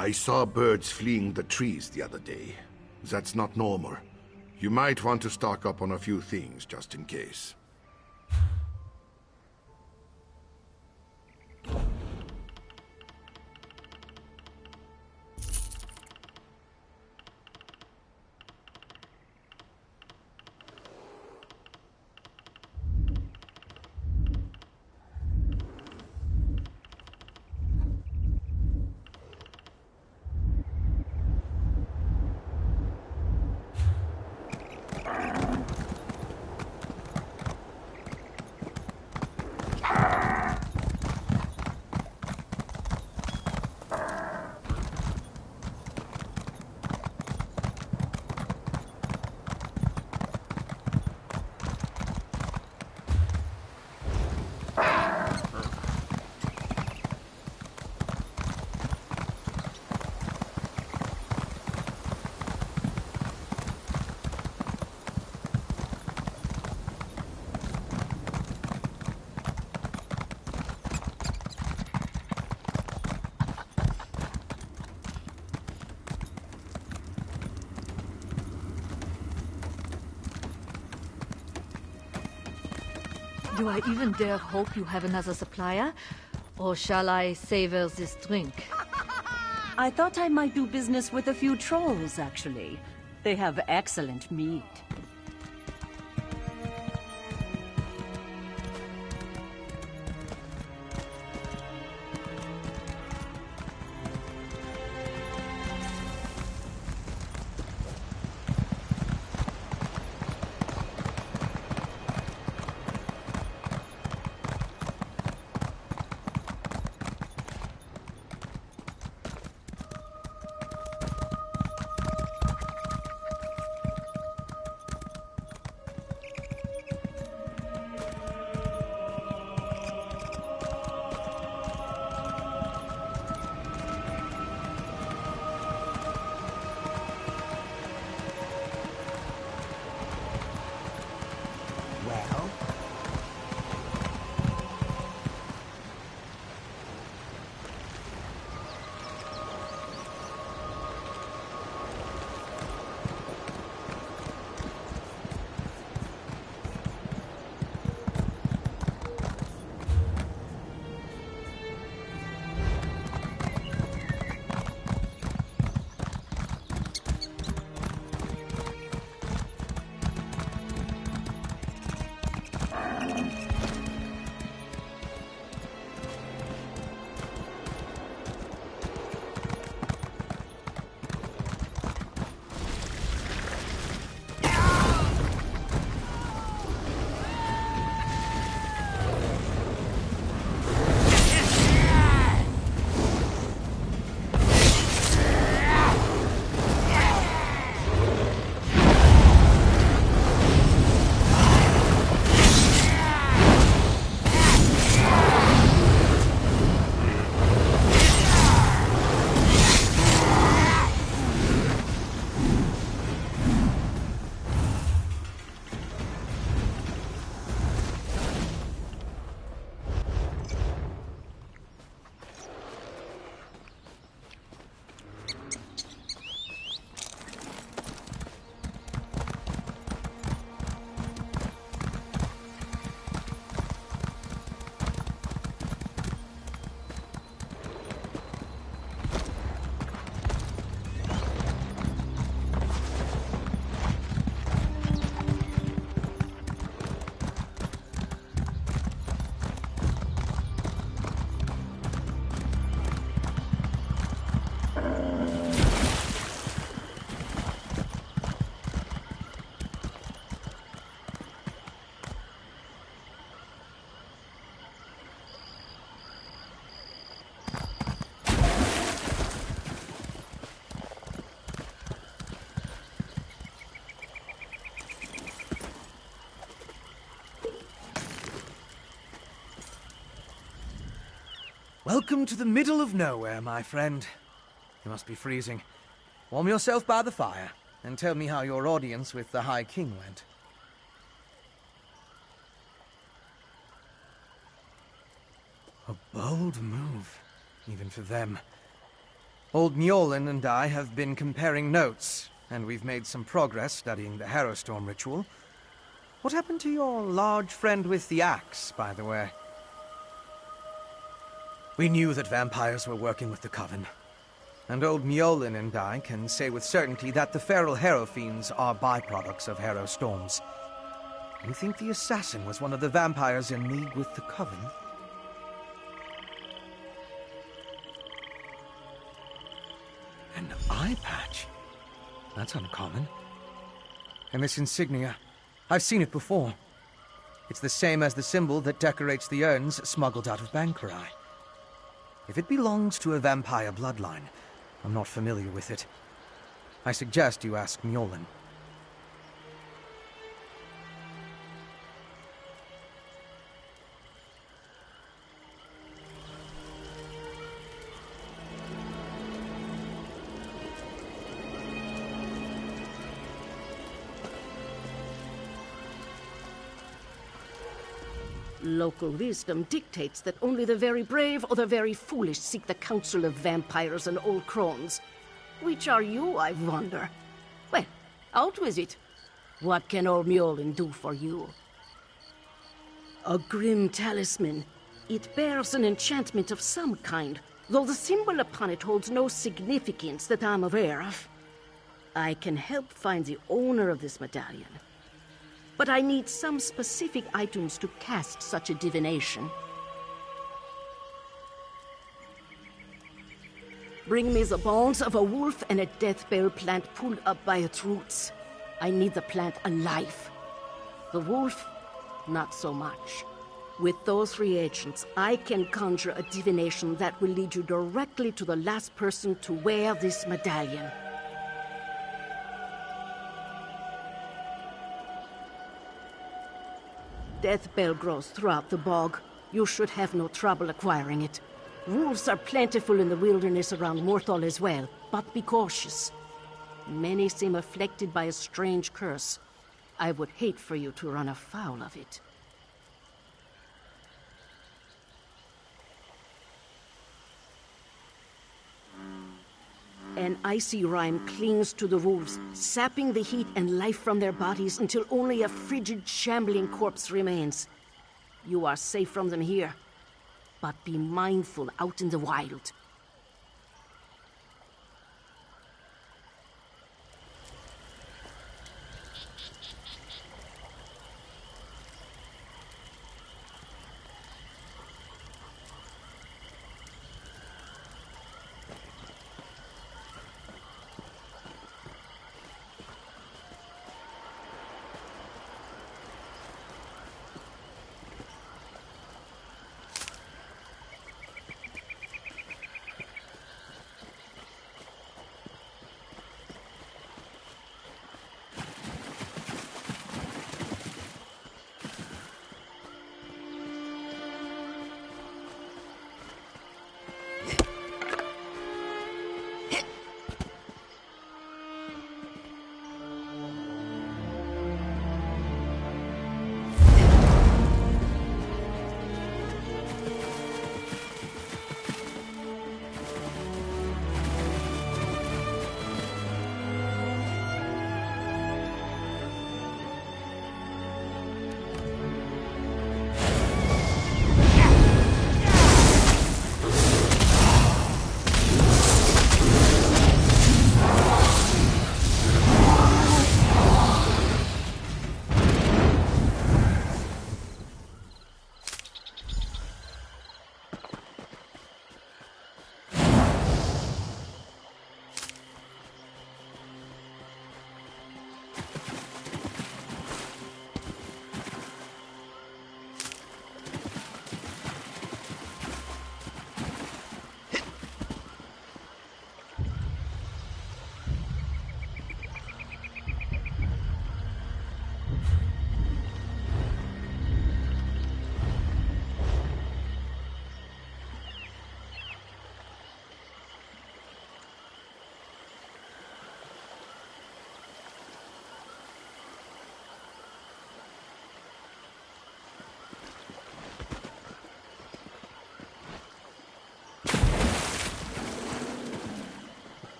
I saw birds fleeing the trees the other day. That's not normal. You might want to stock up on a few things, just in case. Do I even dare hope you have another supplier? Or shall I savor this drink? I thought I might do business with a few trolls, actually. They have excellent meat. Welcome to the middle of nowhere, my friend. You must be freezing. Warm yourself by the fire, and tell me how your audience with the High King went. A bold move, even for them. Old Mjolnir and I have been comparing notes, and we've made some progress studying the Harrowstorm ritual. What happened to your large friend with the axe, by the way? We knew that vampires were working with the Coven. And old Mjolnir and I can say with certainty that the feral Harrow fiends are byproducts of Harrow storms. You think the assassin was one of the vampires in league with the Coven? An eye patch? That's uncommon. And this insignia, I've seen it before. It's the same as the symbol that decorates the urns smuggled out of Bankerai. If it belongs to a vampire bloodline, I'm not familiar with it. I suggest you ask Mjolnir. Local wisdom dictates that only the very brave or the very foolish seek the counsel of vampires and old crones. Which are you, I wonder? Well, out with it. What can old Mjolnir do for you? A grim talisman. It bears an enchantment of some kind, though the symbol upon it holds no significance that I'm aware of. I can help find the owner of this medallion. But I need some specific items to cast such a divination. Bring me the bones of a wolf and a death bell plant pulled up by its roots. I need the plant alive. The wolf, not so much. With those reagents, I can conjure a divination that will lead you directly to the last person to wear this medallion. Death bell grows throughout the bog. You should have no trouble acquiring it. Wolves are plentiful in the wilderness around Morthal as well, but be cautious. Many seem afflicted by a strange curse. I would hate for you to run afoul of it. An icy rime clings to the wolves, sapping the heat and life from their bodies until only a frigid, shambling corpse remains. You are safe from them here, but be mindful out in the wild.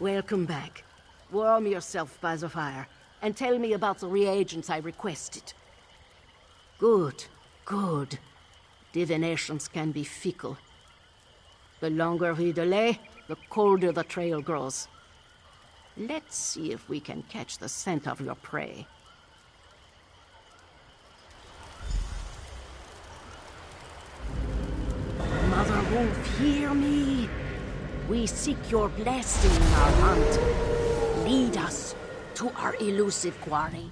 Welcome back. Warm yourself by the fire, and tell me about the reagents I requested. Good, good. Divinations can be fickle. The longer we delay, the colder the trail grows. Let's see if we can catch the scent of your prey. Mother Wolf, hear me. We seek your blessing in our hunt. Lead us to our elusive quarry.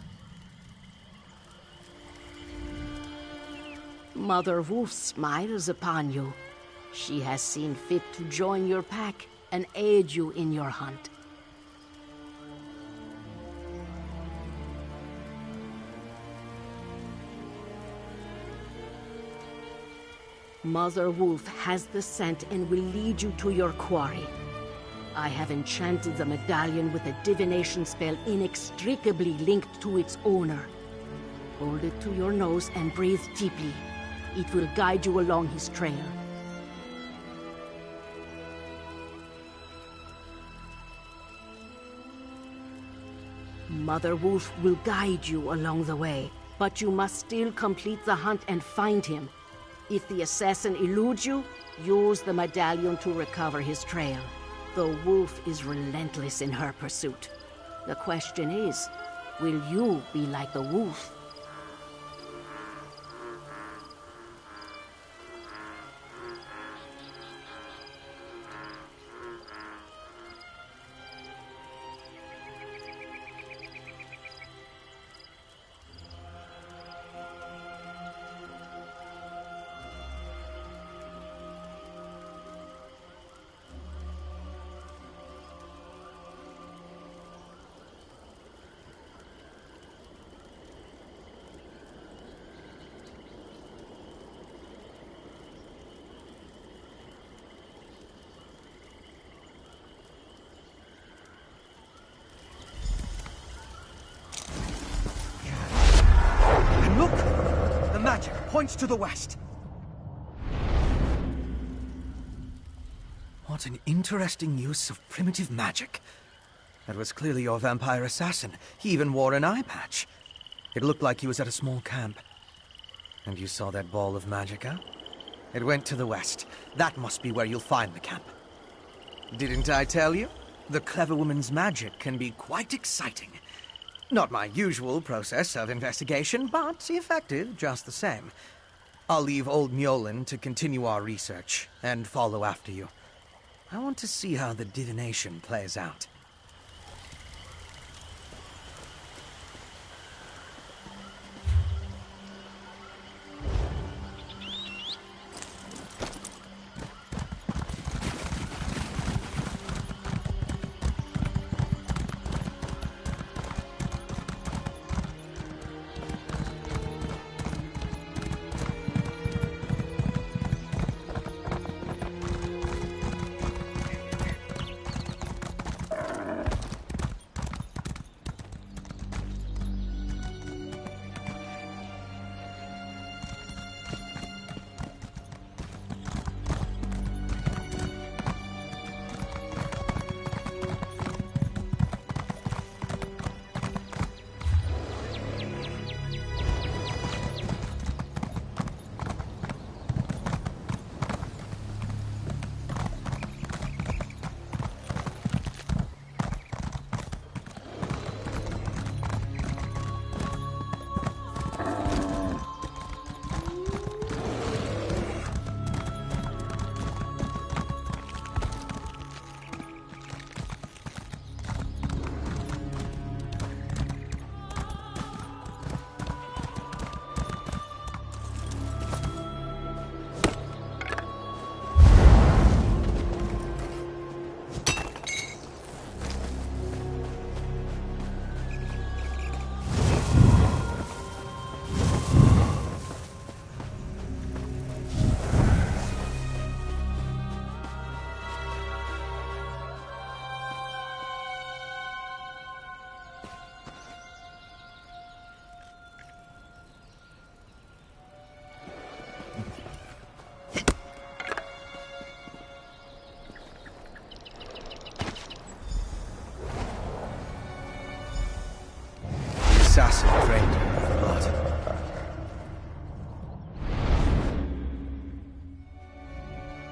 Mother Wolf smiles upon you. She has seen fit to join your pack and aid you in your hunt. Mother Wolf has the scent and will lead you to your quarry. I have enchanted the medallion with a divination spell inextricably linked to its owner. Hold it to your nose and breathe deeply. It will guide you along his trail. Mother Wolf will guide you along the way, but you must still complete the hunt and find him. If the assassin eludes you, use the medallion to recover his trail. The wolf is relentless in her pursuit. The question is, will you be like the wolf? Look! The magic points to the west. What an interesting use of primitive magic. That was clearly your vampire assassin. He even wore an eye patch. It looked like he was at a small camp. And you saw that ball of magicka? It went to the west. That must be where you'll find the camp. Didn't I tell you? The clever woman's magic can be quite exciting. Not my usual process of investigation, but effective just the same. I'll leave old Mjolin to continue our research and follow after you. I want to see how the divination plays out.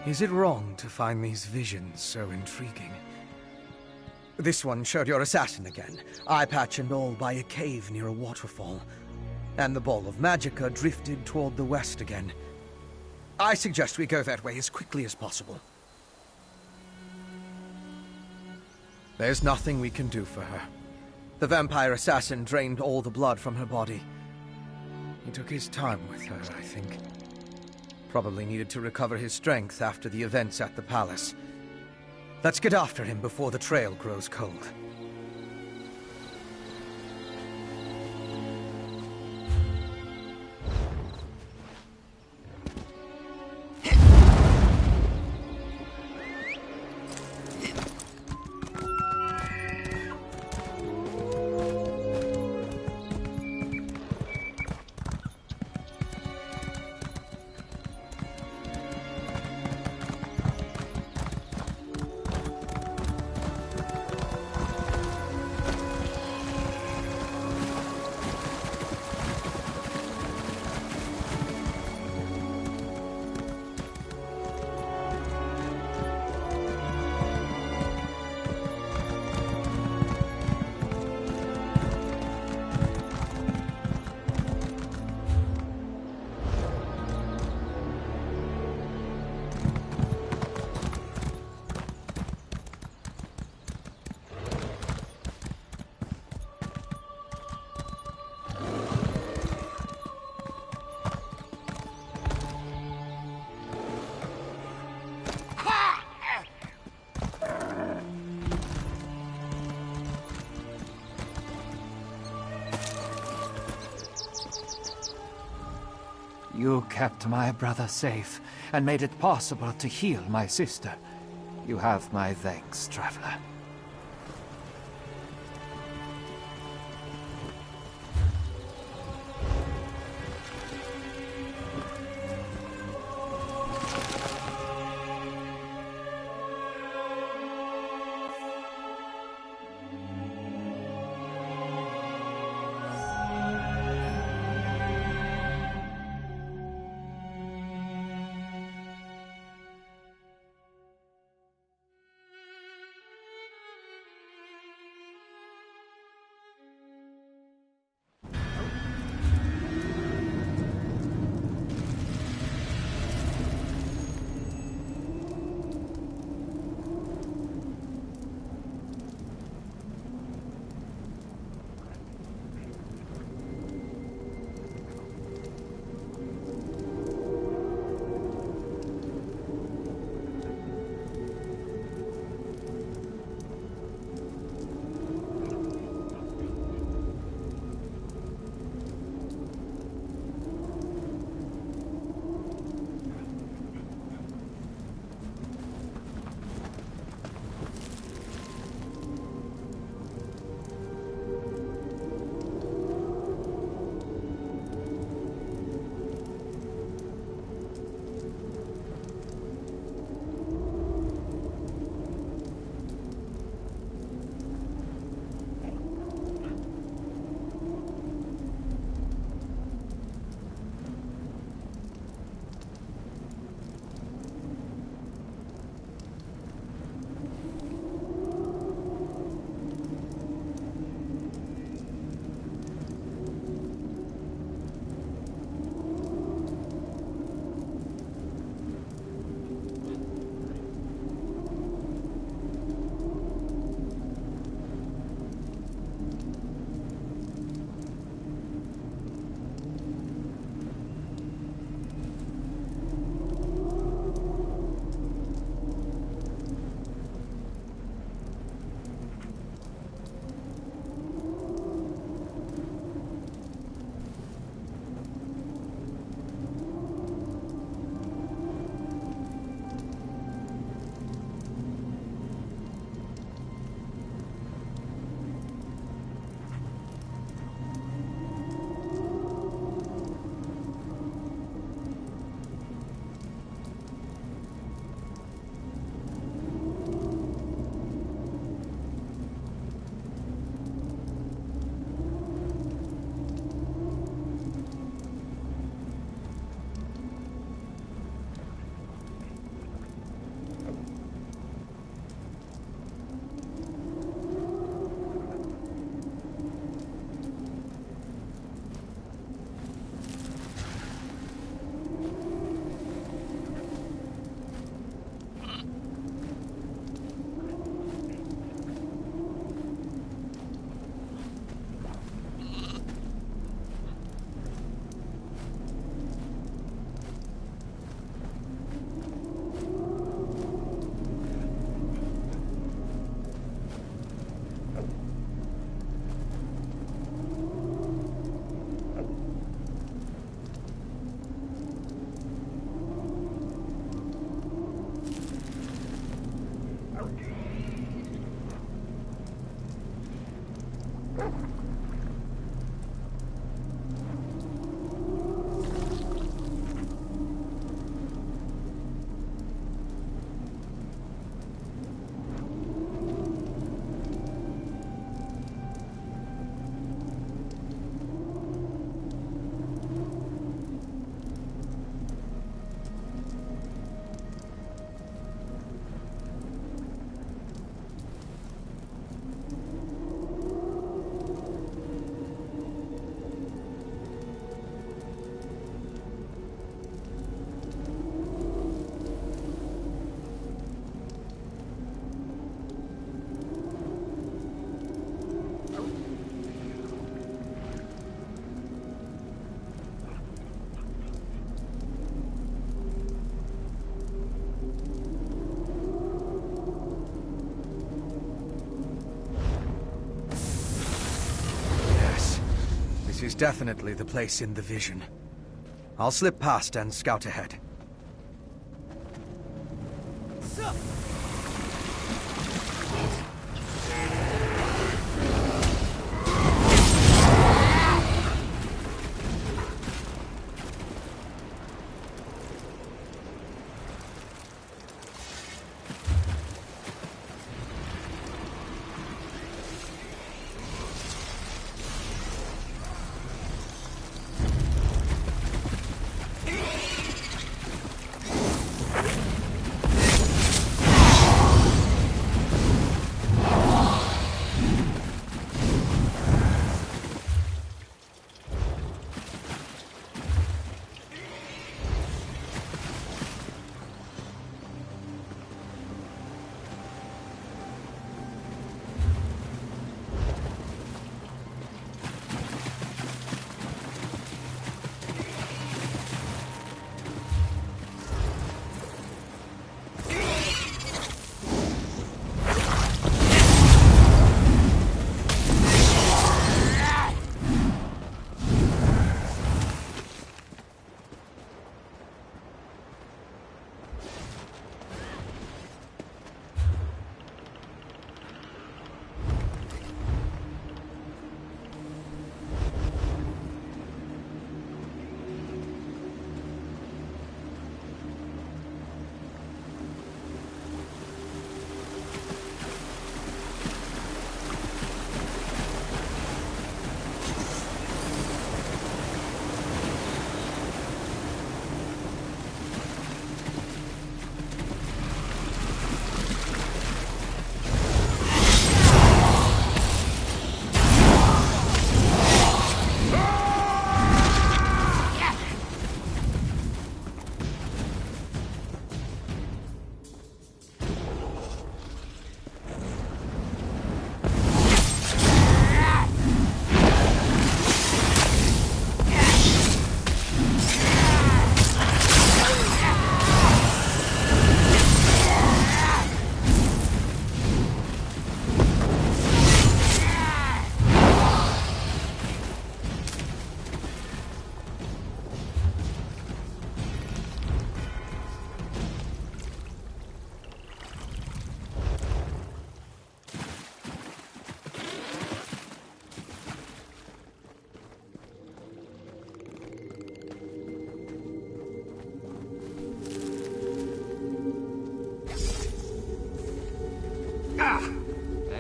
Is it wrong to find these visions so intriguing? This one showed your assassin again, eye patch and all, by a cave near a waterfall. And the ball of magicka drifted toward the west again. I suggest we go that way as quickly as possible. There's nothing we can do for her. The vampire assassin drained all the blood from her body. He took his time with her, I think. Probably needed to recover his strength after the events at the palace. Let's get after him before the trail grows cold. You kept my brother safe, and made it possible to heal my sister. You have my thanks, traveler. is definitely the place in the vision. I'll slip past and scout ahead.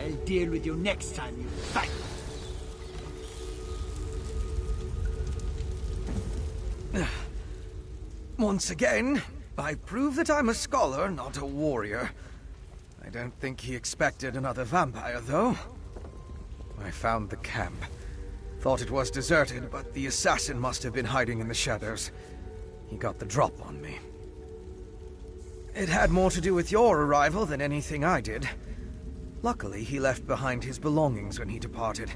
I'll deal with you next time you fight. Once again, I prove that I'm a scholar, not a warrior. I don't think he expected another vampire, though. I found the camp. Thought it was deserted, but the assassin must have been hiding in the shadows. He got the drop on me. It had more to do with your arrival than anything I did. Luckily, he left behind his belongings when he departed.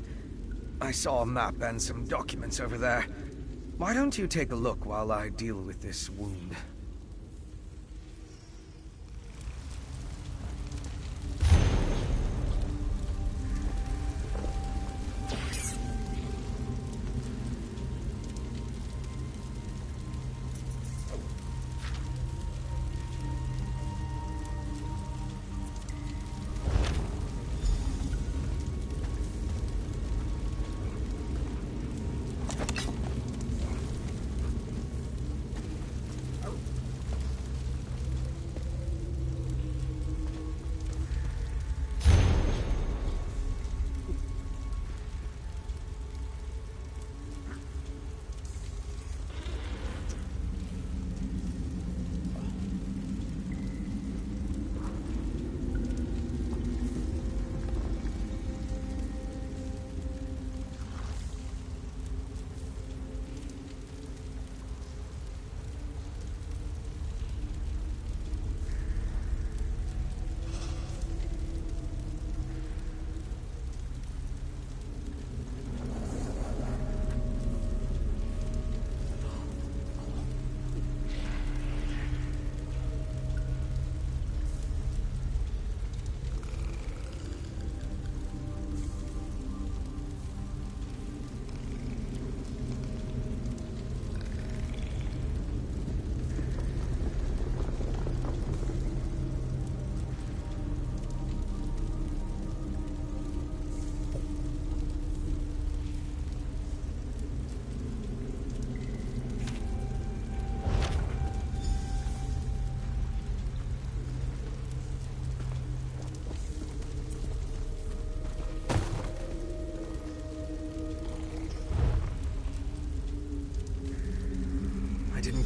I saw a map and some documents over there. Why don't you take a look while I deal with this wound?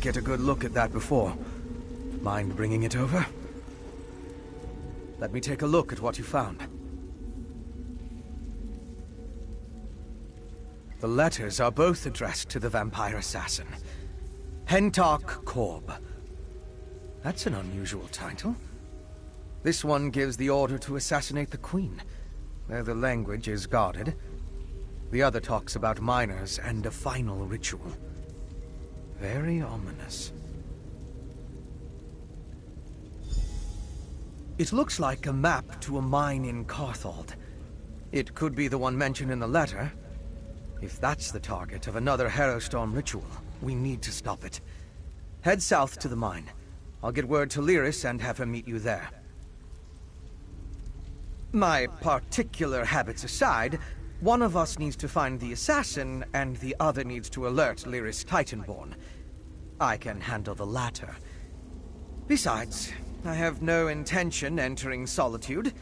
get a good look at that before. Mind bringing it over? Let me take a look at what you found. The letters are both addressed to the vampire assassin. Hentark Korb. That's an unusual title. This one gives the order to assassinate the Queen, where the language is guarded. The other talks about miners and a final ritual. Very ominous. It looks like a map to a mine in Carthald. It could be the one mentioned in the letter. If that's the target of another Harrowstone ritual, we need to stop it. Head south to the mine. I'll get word to Lyris and have him meet you there. My particular habits aside, one of us needs to find the assassin, and the other needs to alert Lyris Titanborn. I can handle the latter. Besides, I have no intention entering Solitude.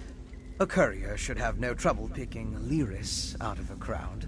A courier should have no trouble picking Lyris out of a crowd.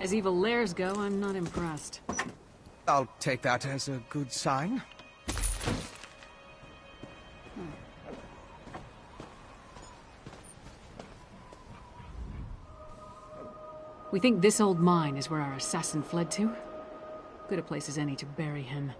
As evil lairs go, I'm not impressed. I'll take that as a good sign. We think this old mine is where our assassin fled to? Good a place as any to bury him.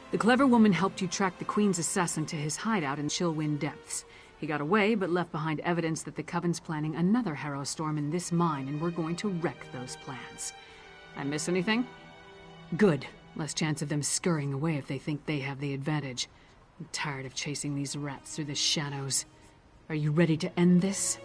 The clever woman helped you track the Queen's assassin to his hideout in Chillwind Depths. He got away, but left behind evidence that the Coven's planning another Harrow Storm in this mine, and we're going to wreck those plans. I miss anything? Good. Less chance of them scurrying away if they think they have the advantage. I'm tired of chasing these rats through the shadows. Are you ready to end this?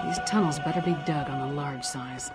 These tunnels better be dug on the large size.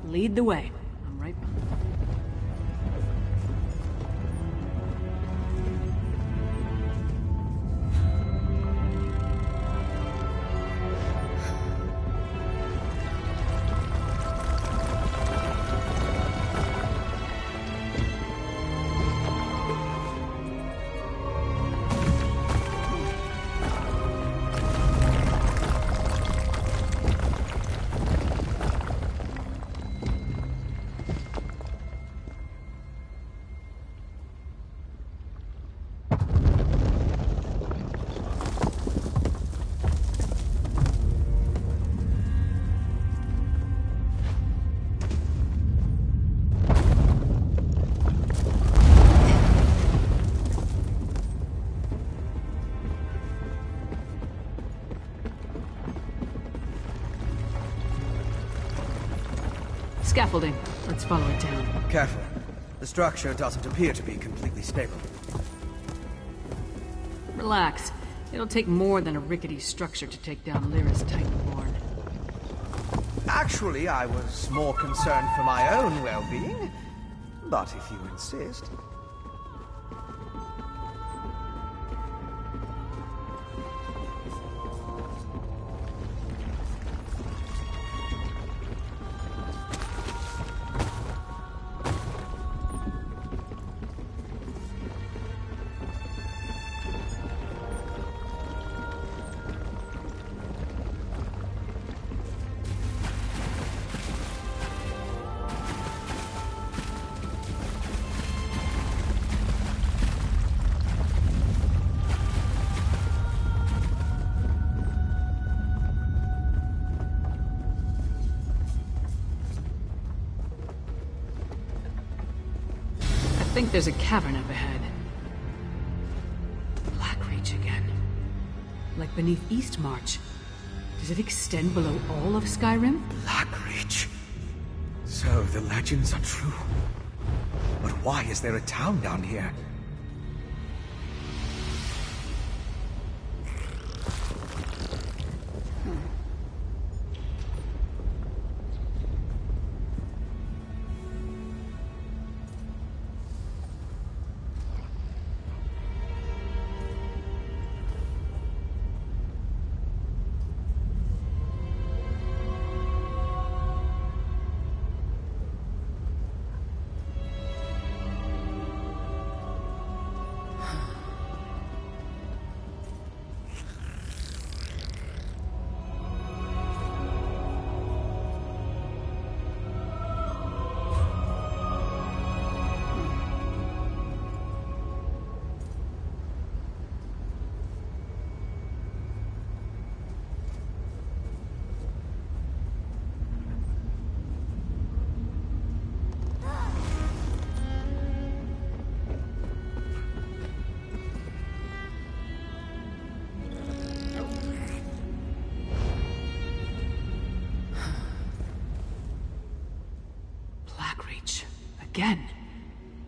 Lead the way. I'm right behind. Scaffolding. Let's follow it down. Careful. The structure doesn't appear to be completely stable. Relax. It'll take more than a rickety structure to take down Lyra's Titanborn. Actually, I was more concerned for my own well-being. But if you insist... I think there's a cavern up ahead. Blackreach again. Like beneath Eastmarch. Does it extend below all of Skyrim? Blackreach. So the legends are true. But why is there a town down here? Again.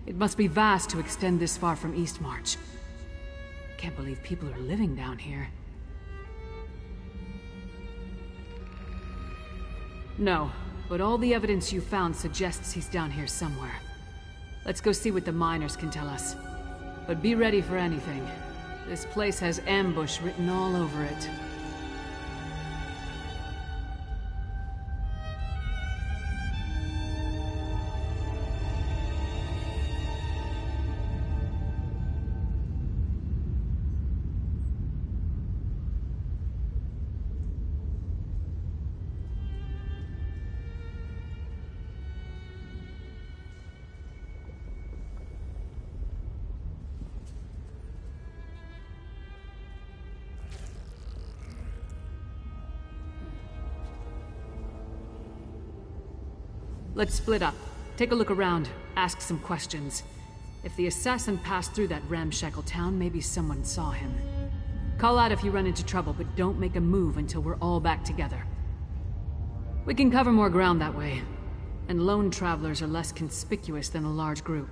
It must be vast to extend this far from Eastmarch. Can't believe people are living down here. No, but all the evidence you found suggests he's down here somewhere. Let's go see what the miners can tell us. But be ready for anything. This place has ambush written all over it. Let's split up. Take a look around. Ask some questions. If the assassin passed through that ramshackle town, maybe someone saw him. Call out if you run into trouble, but don't make a move until we're all back together. We can cover more ground that way. And lone travelers are less conspicuous than a large group.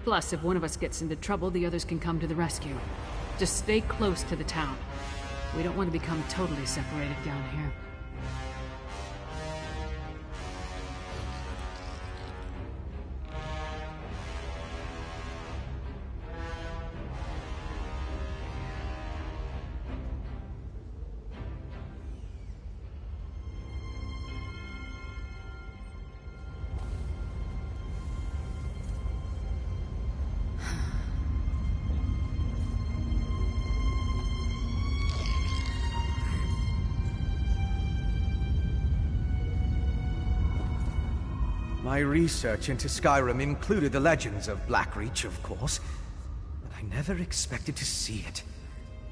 Plus, if one of us gets into trouble, the others can come to the rescue. Just stay close to the town. We don't want to become totally separated down here. My research into Skyrim included the legends of Blackreach, of course, but I never expected to see it.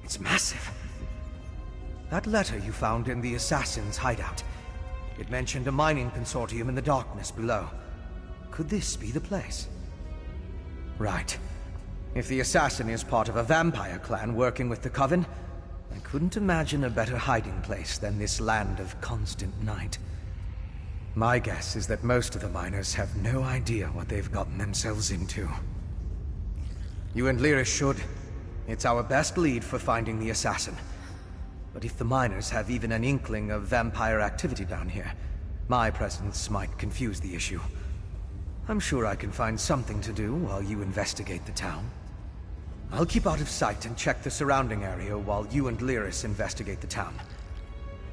It's massive. That letter you found in the assassin's hideout, it mentioned a mining consortium in the darkness below. Could this be the place? Right. If the assassin is part of a vampire clan working with the Coven, I couldn't imagine a better hiding place than this land of constant night. My guess is that most of the miners have no idea what they've gotten themselves into. You and Lyra should. It's our best lead for finding the assassin. But if the miners have even an inkling of vampire activity down here, My presence might confuse the issue. I'm sure I can find something to do while you investigate the town. I'll keep out of sight and check the surrounding area while you and Lyris investigate the town.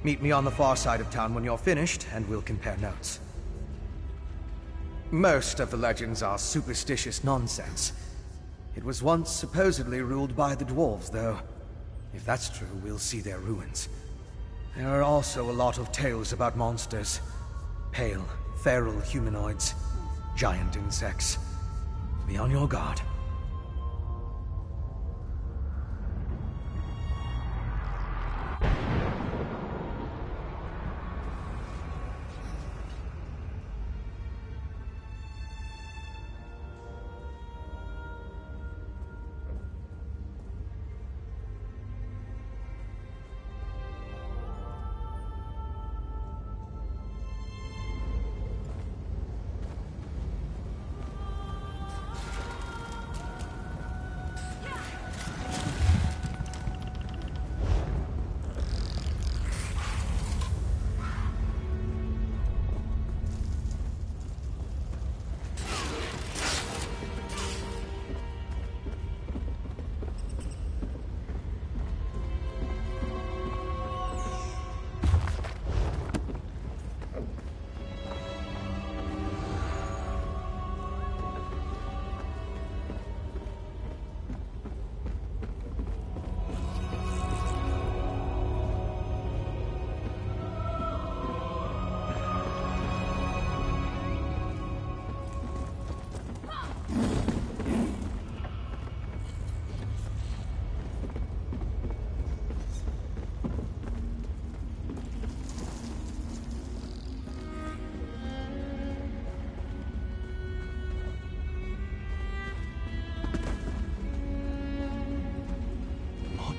Meet me on the far side of town when you're finished, and we'll compare notes. Most of the legends are superstitious nonsense. It was once supposedly ruled by the dwarves, though. If that's true, we'll see their ruins. There are also a lot of tales about monsters. Pale, feral humanoids, giant insects. Be on your guard.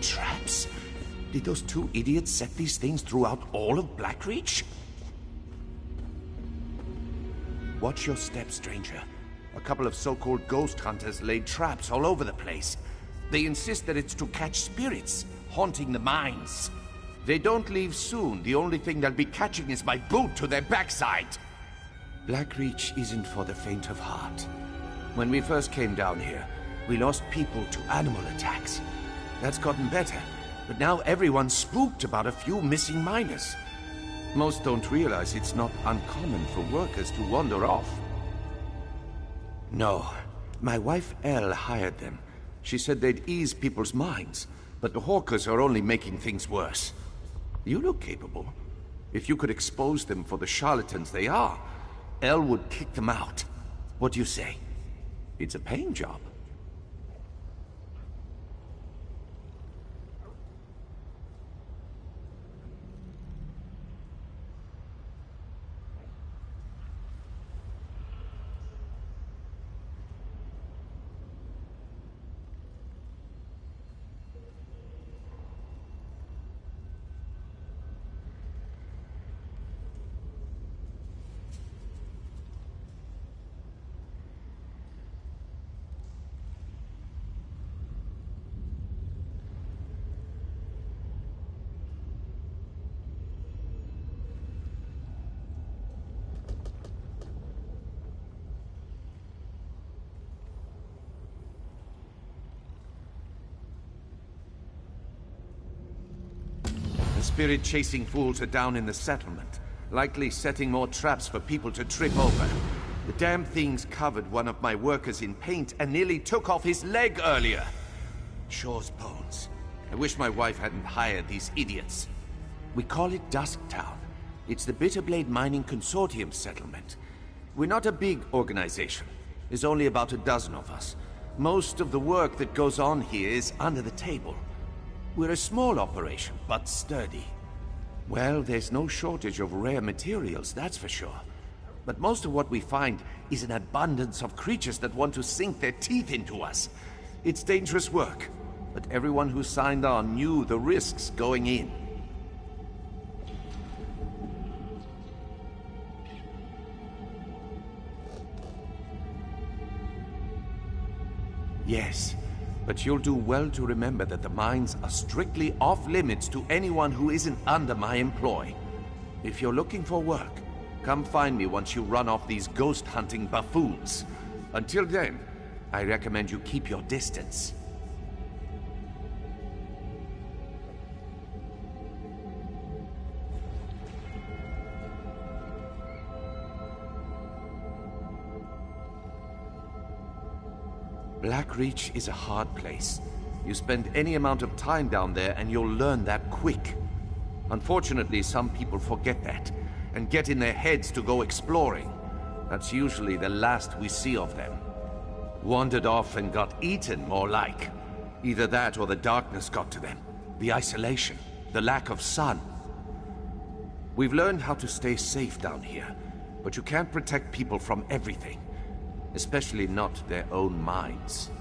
Traps? Did those two idiots set these things throughout all of Blackreach? Watch your step, stranger. A couple of so-called ghost hunters laid traps all over the place. They insist that it's to catch spirits, haunting the mines. They don't leave soon. The only thing they'll be catching is my boot to their backside. Blackreach isn't for the faint of heart. When we first came down here, we lost people to animal attacks. That's gotten better, but now everyone's spooked about a few missing miners. Most don't realize it's not uncommon for workers to wander off. No, my wife Elle hired them. She said they'd ease people's minds, but the hawkers are only making things worse. You look capable. If you could expose them for the charlatans they are, Elle would kick them out. What do you say? It's a paying job. The spirit-chasing fools are down in the settlement, likely setting more traps for people to trip over. The damn things covered one of my workers in paint and nearly took off his leg earlier. Shaw's bones. I wish my wife hadn't hired these idiots. We call it Dusktown. It's the Bitterblade Mining Consortium settlement. We're not a big organization. There's only about a dozen of us. Most of the work that goes on here is under the table. We're a small operation, but sturdy. Well, there's no shortage of rare materials, that's for sure. But most of what we find is an abundance of creatures that want to sink their teeth into us. It's dangerous work, but everyone who signed on knew the risks going in. Yes, but you'll do well to remember that the mines are strictly off-limits to anyone who isn't under my employ. If you're looking for work, Come find me once you run off these ghost-hunting buffoons. Until then, I recommend you keep your distance. Blackreach is a hard place. You spend any amount of time down there and you'll learn that quick. Unfortunately, some people forget that and get in their heads to go exploring. That's usually the last we see of them. Wandered off and got eaten, more like. Either that or the darkness got to them. The isolation, the lack of sun. We've learned how to stay safe down here, but you can't protect people from everything. Especially not their own minds.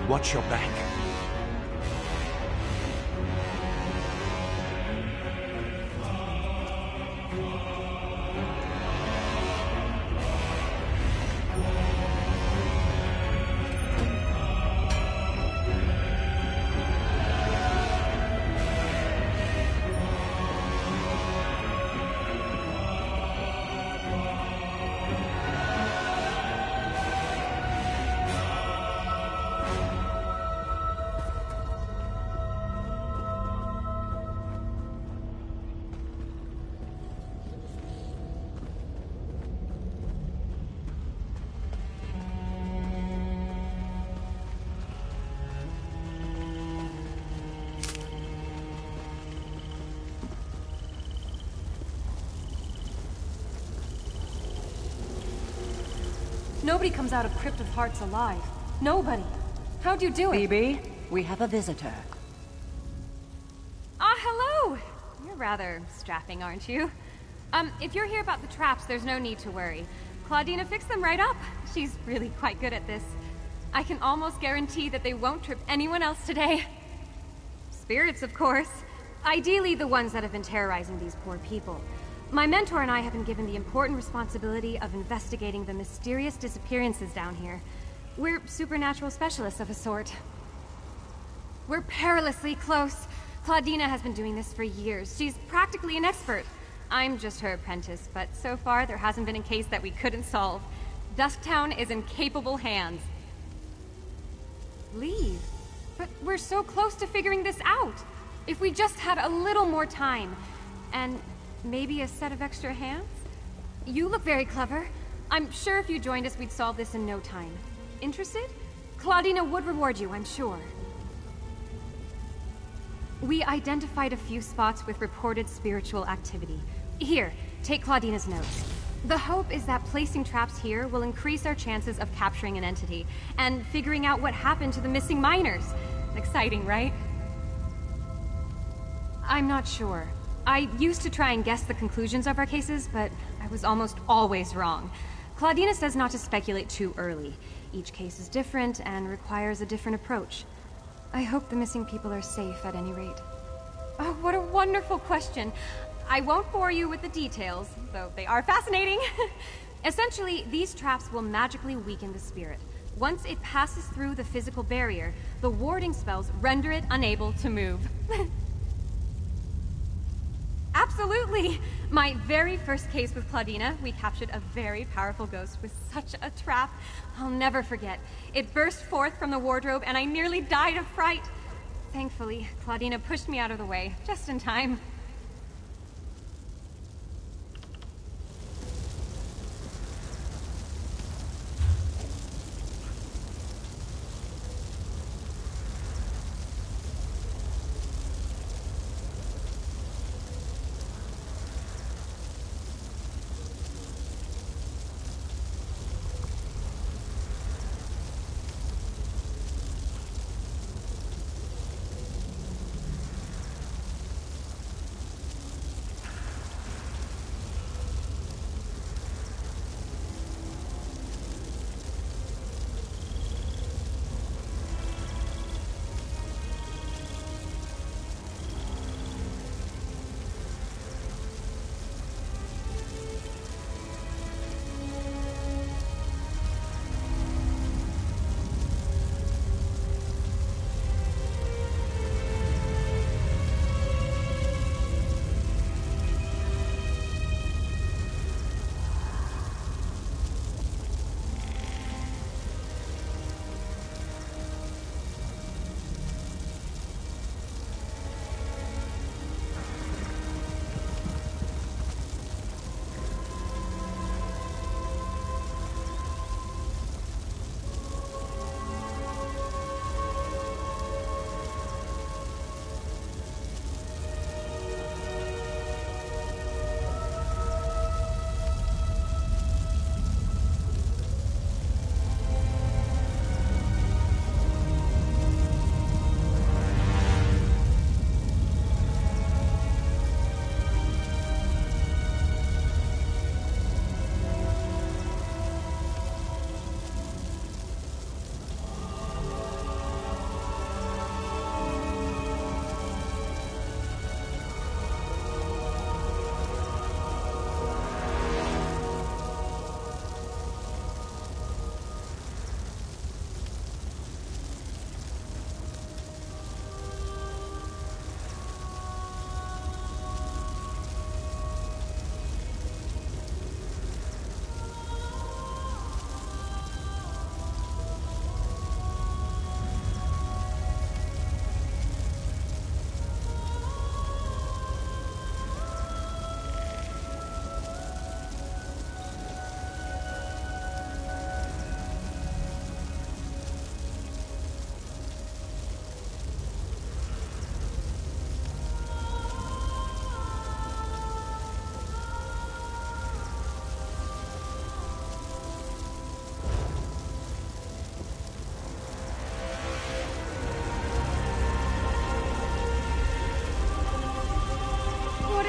Watch your back. Nobody comes out of Crypt of Hearts alive. Nobody. How'd you do it? Phoebe, we have a visitor. Ah, hello! You're rather strapping, aren't you? If you're here about the traps, there's no need to worry. Claudina fixed them right up. She's really quite good at this. I can almost guarantee that they won't trip anyone else today. Spirits, of course. Ideally, the ones that have been terrorizing these poor people. My mentor and I have been given the important responsibility of investigating the mysterious disappearances down here. We're supernatural specialists of a sort. We're perilously close. Claudina has been doing this for years. She's practically an expert. I'm just her apprentice, but so far there hasn't been a case that we couldn't solve. Dusktown is in capable hands. Leave? But we're so close to figuring this out. If we just had a little more time, and maybe a set of extra hands? You look very clever. I'm sure if you joined us, we'd solve this in no time. Interested? Claudina would reward you, I'm sure. We identified a few spots with reported spiritual activity. Here, take Claudina's notes. The hope is that placing traps here will increase our chances of capturing an entity, and figuring out what happened to the missing miners. Exciting, right? I'm not sure. I used to try and guess the conclusions of our cases, but I was almost always wrong. Claudina says not to speculate too early. Each case is different and requires a different approach. I hope the missing people are safe at any rate. Oh, what a wonderful question. I won't bore you with the details, though they are fascinating. Essentially, these traps will magically weaken the spirit. Once it passes through the physical barrier, the warding spells render it unable to move. Absolutely! My very first case with Claudina, we captured a very powerful ghost with such a trap. I'll never forget. It burst forth from the wardrobe and I nearly died of fright. Thankfully, Claudina pushed me out of the way, just in time.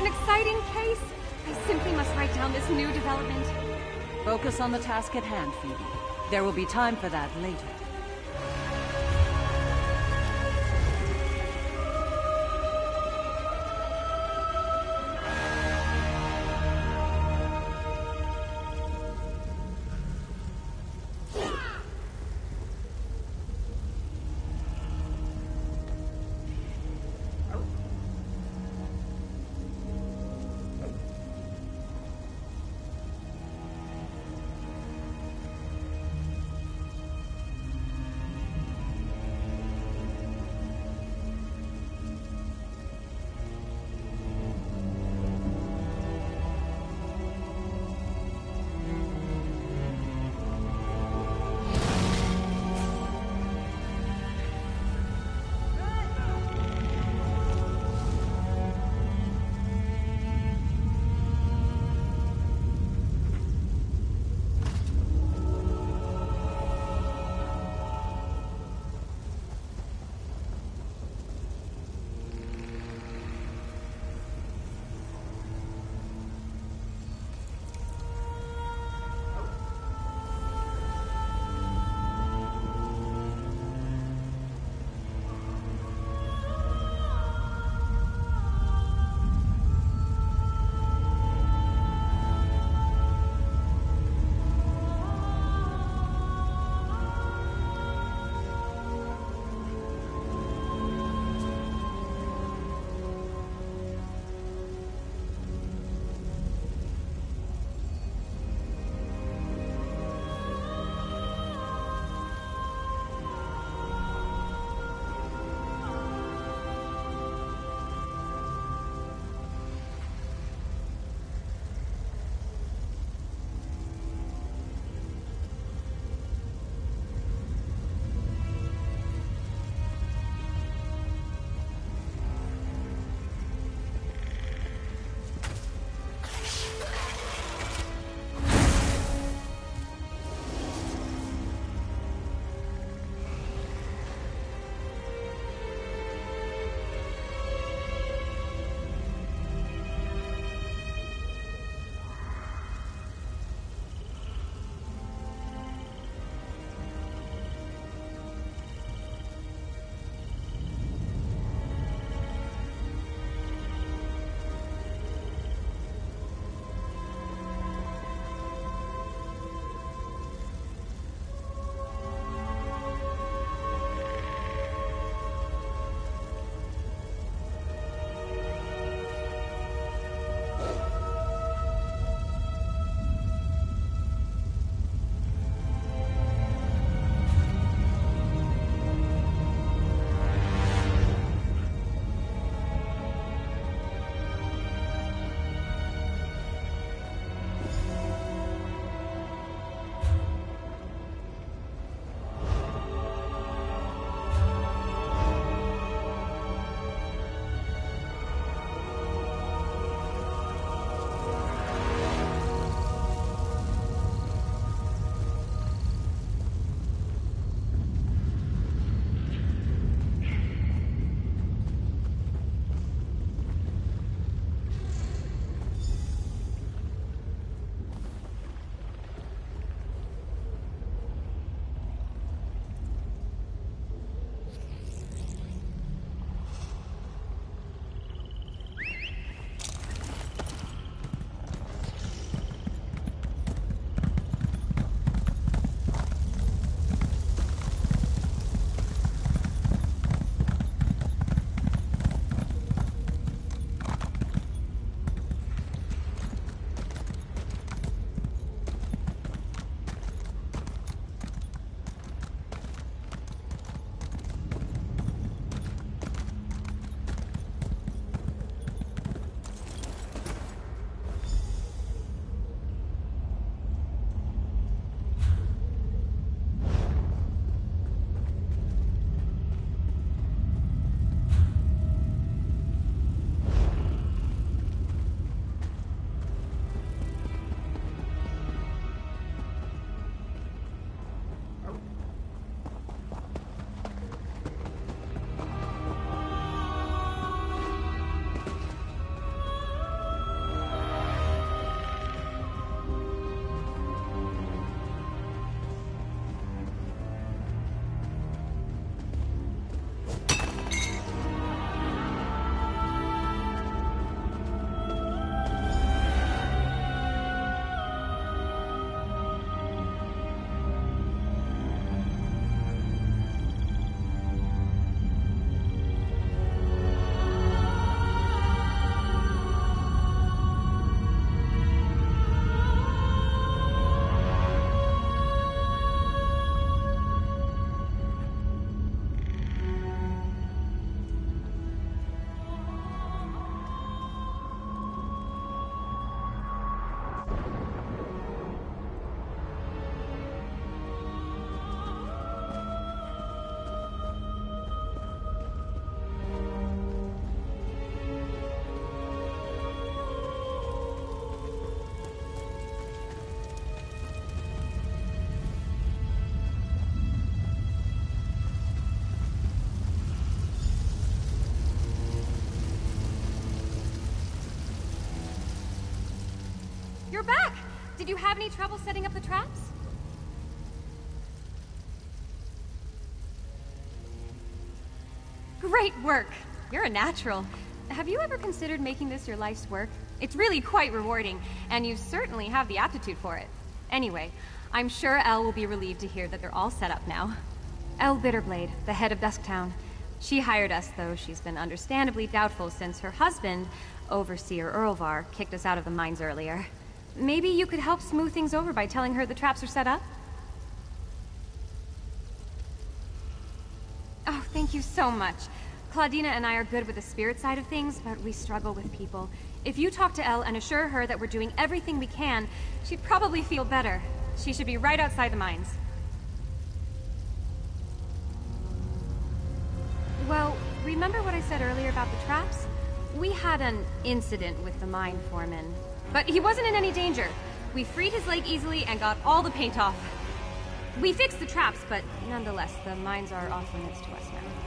Exciting case. I simply must write down this new development. Focus on the task at hand, Phoebe. There will be time for that later. did you have any trouble setting up the traps? Great work! You're a natural. Have you ever considered making this your life's work? It's really quite rewarding, and you certainly have the aptitude for it. Anyway, I'm sure Elle will be relieved to hear that they're all set up now. Elle Bitterblade, the head of Dusktown. She hired us, though she's been understandably doubtful since her husband, Overseer Earlvar, kicked us out of the mines earlier. Maybe you could help smooth things over by telling her the traps are set up? Oh, thank you so much. Claudina and I are good with the spirit side of things, but we struggle with people. If you talk to Elle and assure her that we're doing everything we can, she'd probably feel better. She should be right outside the mines. Well, remember what I said earlier about the traps? We had an incident with the mine foreman. But he wasn't in any danger. We freed his leg easily and got all the paint off. We fixed the traps, but nonetheless, the mines are off limits to us now.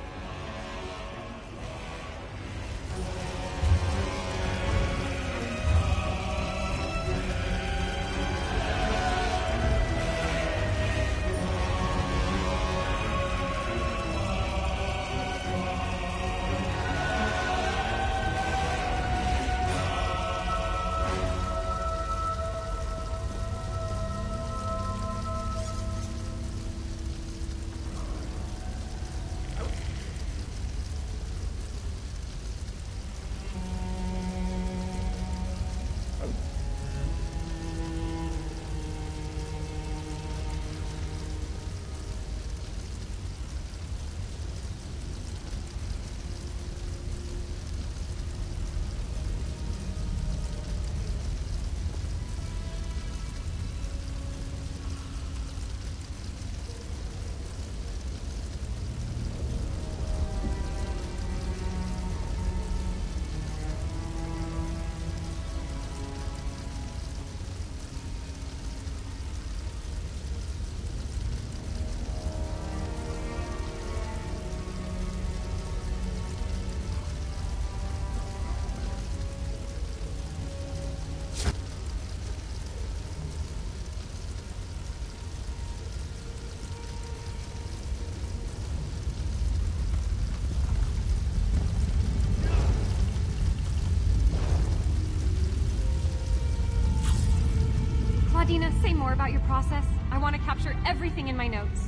Claudina, say more about your process. I want to capture everything in my notes.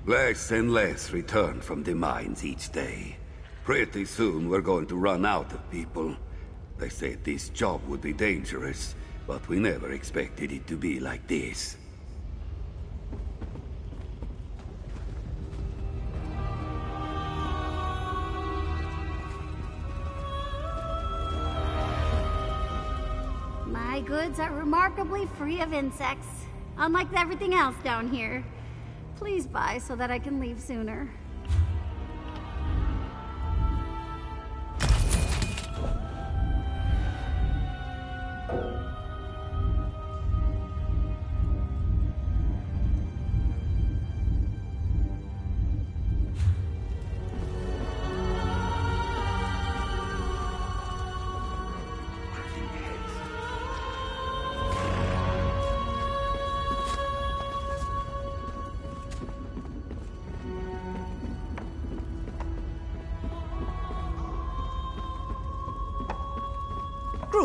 Less and less return from the mines each day. Pretty soon we're going to run out of people. They said this job would be dangerous, but we never expected it to be like this. My goods are remarkably free of insects, unlike everything else down here. Please buy so that I can leave sooner.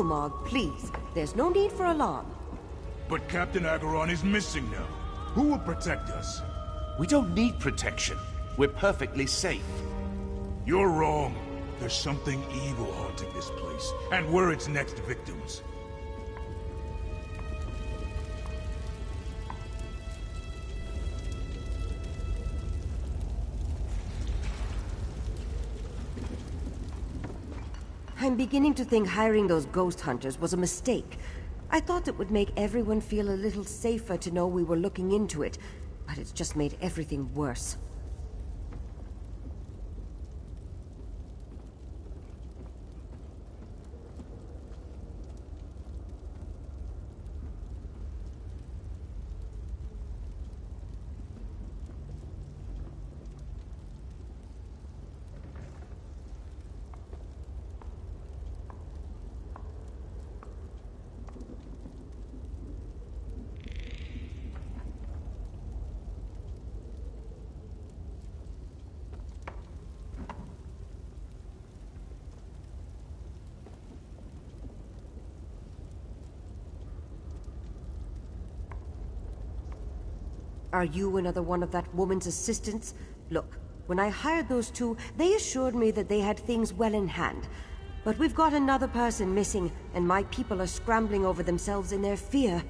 Greymoor, please. There's no need for alarm. But Captain Agaron is missing now. Who will protect us? We don't need protection. We're perfectly safe. You're wrong. There's something evil haunting this place, and we're its next victims. I'm beginning to think hiring those ghost hunters was a mistake. I thought it would make everyone feel a little safer to know we were looking into it, but it's just made everything worse. Are you another one of that woman's assistants? Look, when I hired those two, they assured me that they had things well in hand. But we've got another person missing, and my people are scrambling over themselves in their fear.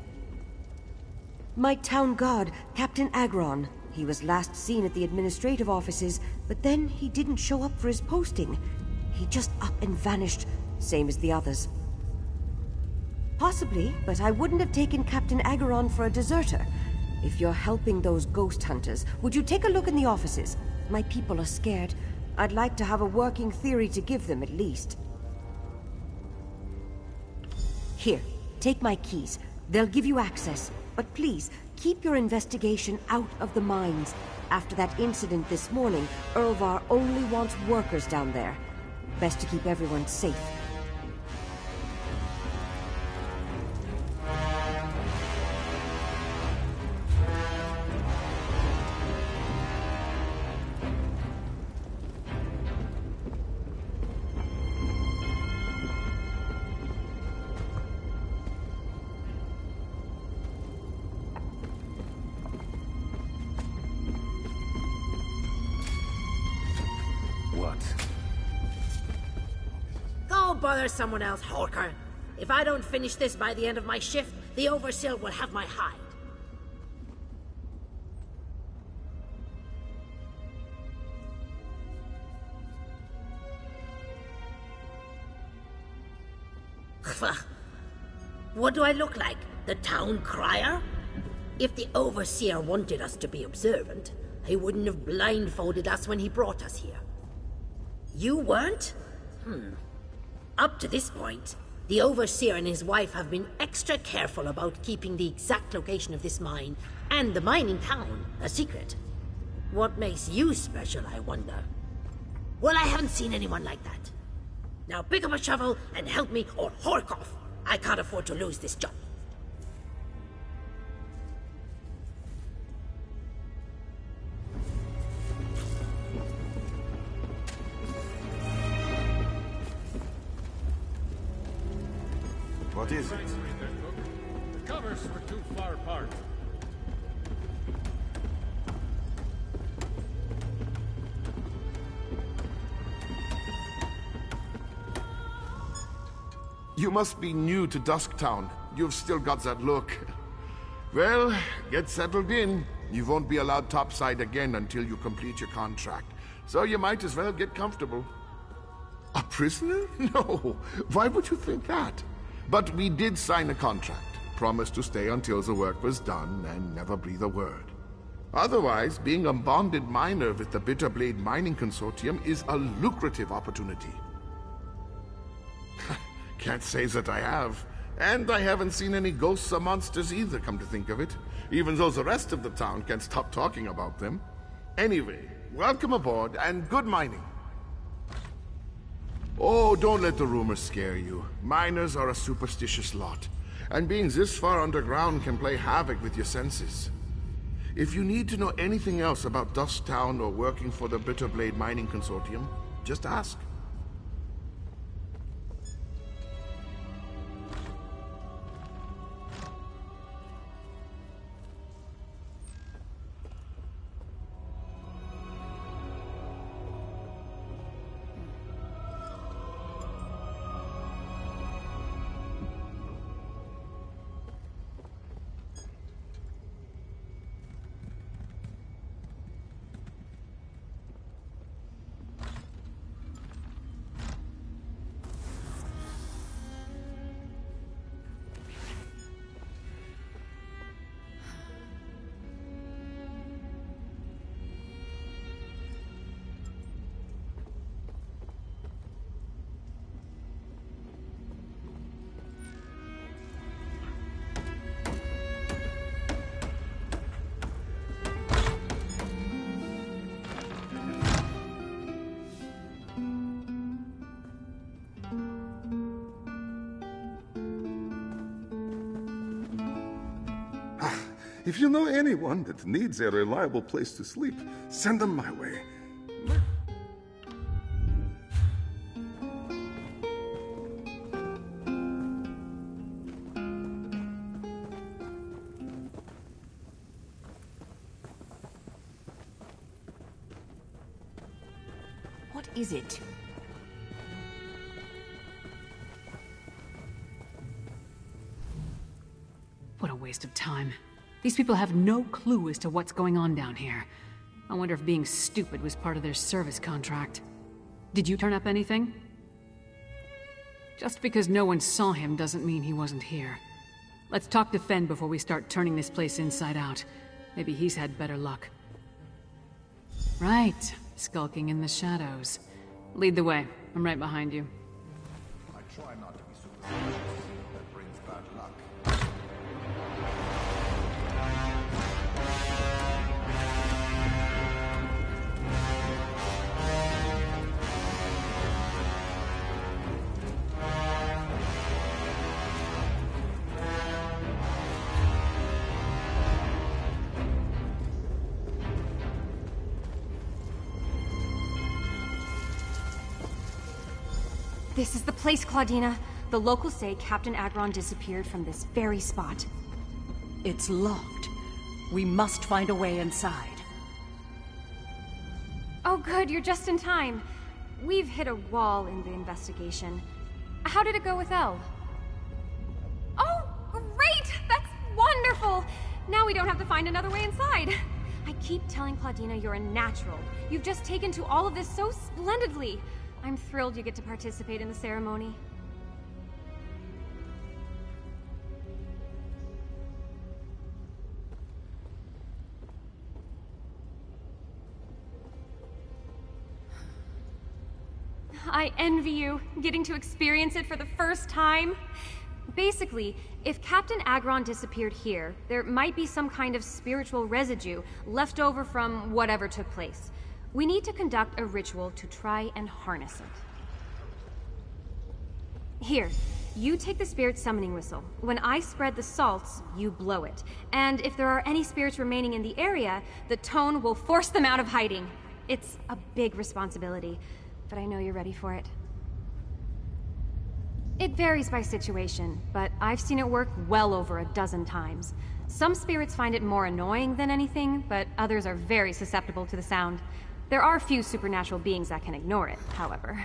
My town guard, Captain Agron. He was last seen at the administrative offices, but then he didn't show up for his posting. He just up and vanished, same as the others. Possibly, but I wouldn't have taken Captain Agron for a deserter. If you're helping those ghost hunters, would you take a look in the offices? My people are scared. I'd like to have a working theory to give them, at least. Here, take my keys. They'll give you access. But please, keep your investigation out of the mines. After that incident this morning, Erlvar only wants workers down there. Best to keep everyone safe. Go bother someone else, Horker. If I don't finish this by the end of my shift, the Overseer will have my hide. What do I look like? The town crier? If the Overseer wanted us to be observant, he wouldn't have blindfolded us when he brought us here. You weren't? Up to this point, the Overseer and his wife have been extra careful about keeping the exact location of this mine and the mining town a secret. What makes you special, I wonder? Well, I haven't seen anyone like that. Now pick up a shovel and help me or hork off. I can't afford to lose this job. What is it? The covers were too far apart. You must be new to Dusktown. You've still got that look. Well, get settled in. You won't be allowed topside again until you complete your contract. So you might as well get comfortable. A prisoner? No. Why would you think that? But we did sign a contract. Promised to stay until the work was done and never breathe a word. Otherwise, being a bonded miner with the Bitterblade Mining Consortium is a lucrative opportunity. Can't say that I have. And I haven't seen any ghosts or monsters either, come to think of it. Even though the rest of the town can't stop talking about them. Anyway, welcome aboard and good mining. Oh, don't let the rumors scare you. Miners are a superstitious lot. And being this far underground can play havoc with your senses. If you need to know anything else about Dusktown or working for the Bitterblade Mining Consortium, just ask. If you know anyone that needs a reliable place to sleep, send them my way. What is it? What a waste of time. These people have no clue as to what's going on down here. I wonder if being stupid was part of their service contract. Did you turn up anything? Just because no one saw him doesn't mean he wasn't here. Let's talk to Fen before we start turning this place inside out. Maybe he's had better luck. Right, skulking in the shadows. Lead the way. I'm right behind you. I try not to be superstitious. That brings bad luck. This is the place, Claudina. The locals say Captain Agron disappeared from this very spot. It's locked. We must find a way inside. Oh good, you're just in time. We've hit a wall in the investigation. How did it go with Elle? Oh, great! That's wonderful! Now we don't have to find another way inside. I keep telling Claudina you're a natural. You've just taken to all of this so splendidly. I'm thrilled you get to participate in the ceremony. I envy you, getting to experience it for the first time. Basically, if Captain Agron disappeared here, there might be some kind of spiritual residue left over from whatever took place. We need to conduct a ritual to try and harness it. Here, you take the spirit summoning whistle. When I spread the salts, you blow it. And if there are any spirits remaining in the area, the tone will force them out of hiding. It's a big responsibility, but I know you're ready for it. It varies by situation, but I've seen it work well over a dozen times. Some spirits find it more annoying than anything, but others are very susceptible to the sound. There are few supernatural beings that can ignore it, however.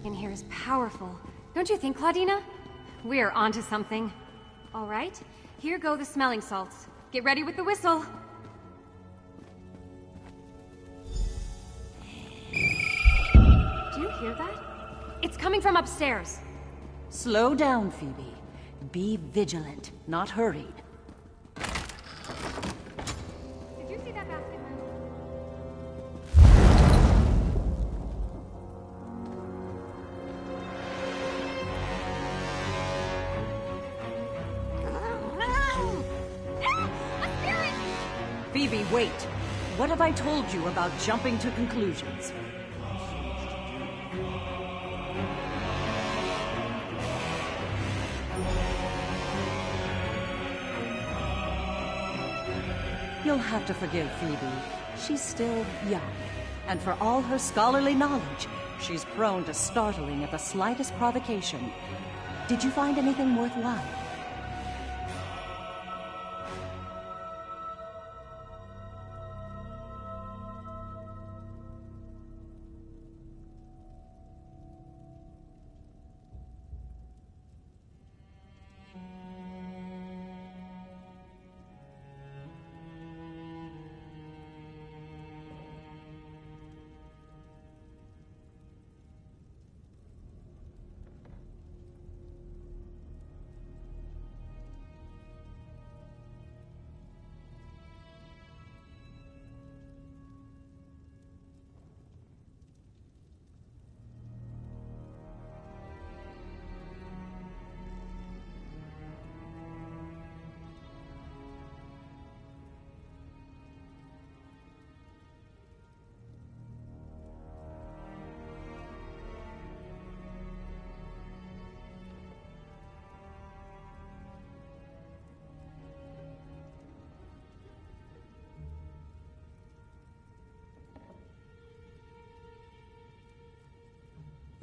In here is powerful. Don't you think, Claudina? We're onto something. All right, here go the smelling salts. Get ready with the whistle. Do you hear that? It's coming from upstairs. Slow down, Phoebe. Be vigilant, not hurried. Did you see that basket move? Phoebe, wait. What have I told you about jumping to conclusions? You'll have to forgive Phoebe. She's still young, and for all her scholarly knowledge, she's prone to startling at the slightest provocation. Did you find anything worthwhile?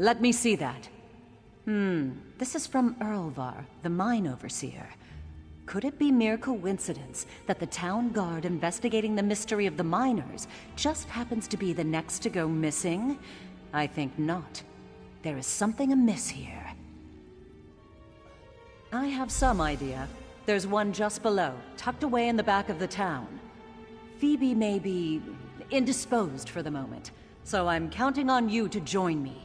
Let me see that. This is from Erlvar, the mine overseer. Could it be mere coincidence that the town guard investigating the mystery of the miners just happens to be the next to go missing? I think not. There is something amiss here. I have some idea. There's one just below, tucked away in the back of the town. Phoebe may be indisposed for the moment, so I'm counting on you to join me.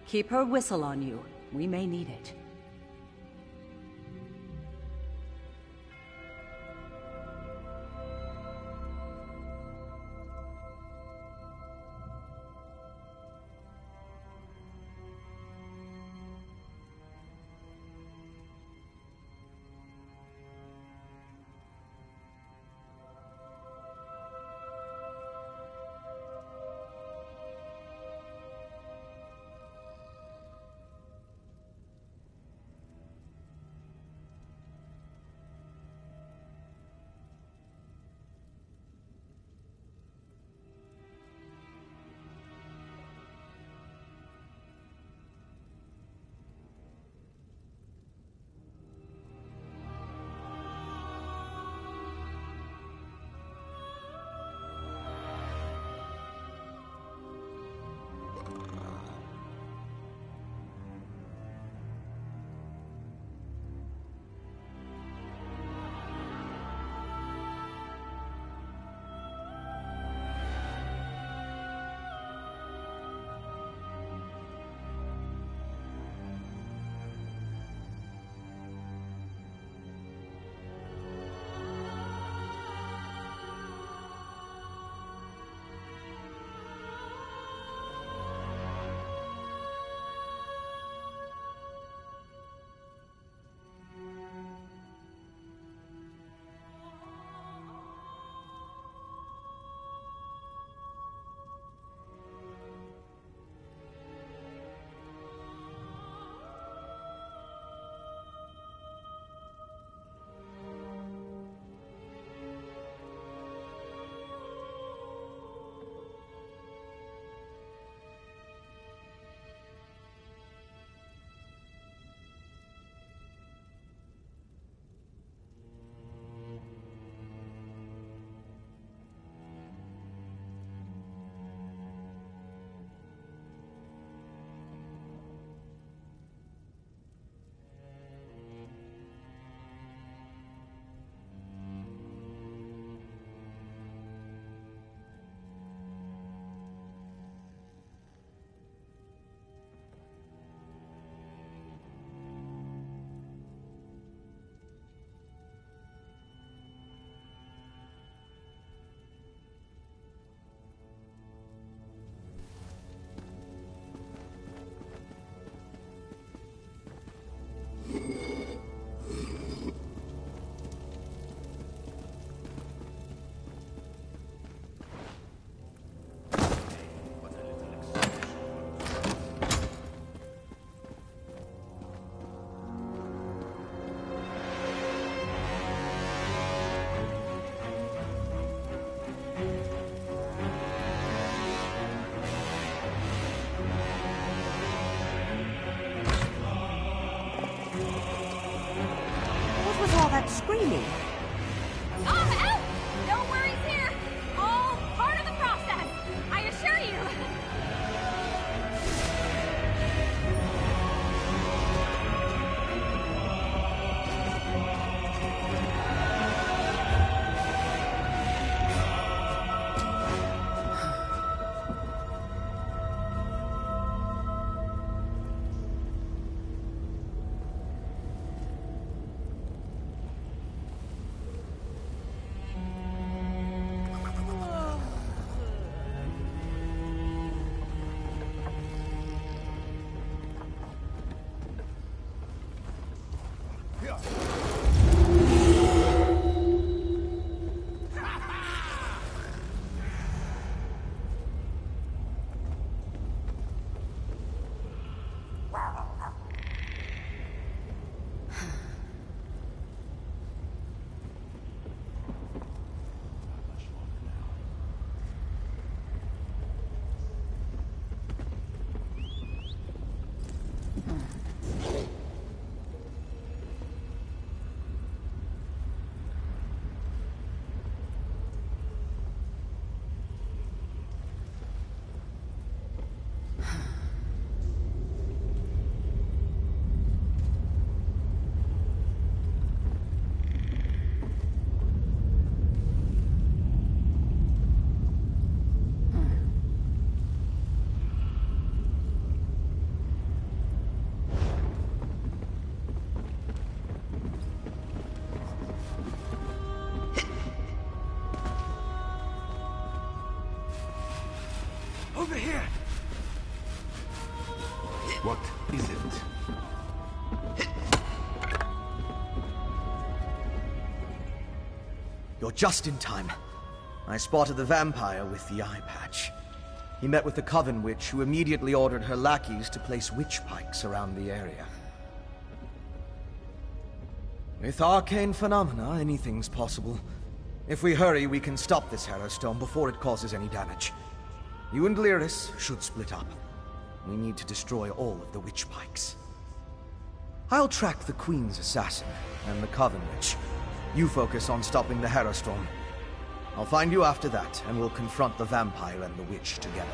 Keep her whistle on you. We may need it. Screaming. I'm out! No worries here. All part of the process, I assure you. You're just in time. I spotted the vampire with the eye patch. He met with the Coven Witch, who immediately ordered her lackeys to place witch pikes around the area. With arcane phenomena, anything's possible. If we hurry, we can stop this Harrowstone before it causes any damage. You and Lyris should split up. We need to destroy all of the witch pikes. I'll track the Queen's assassin and the Coven Witch. You focus on stopping the Harrowstone. I'll find you after that, and we'll confront the vampire and the witch together.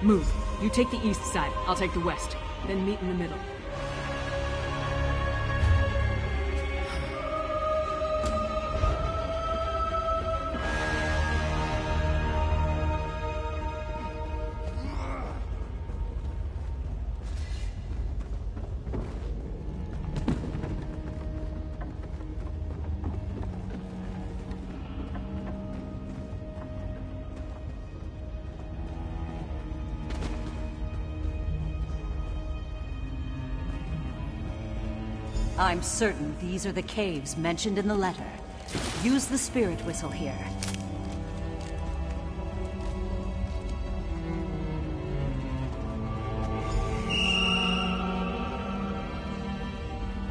Move. You take the east side, I'll take the west. Then meet in the middle. I'm certain these are the caves mentioned in the letter. Use the spirit whistle here.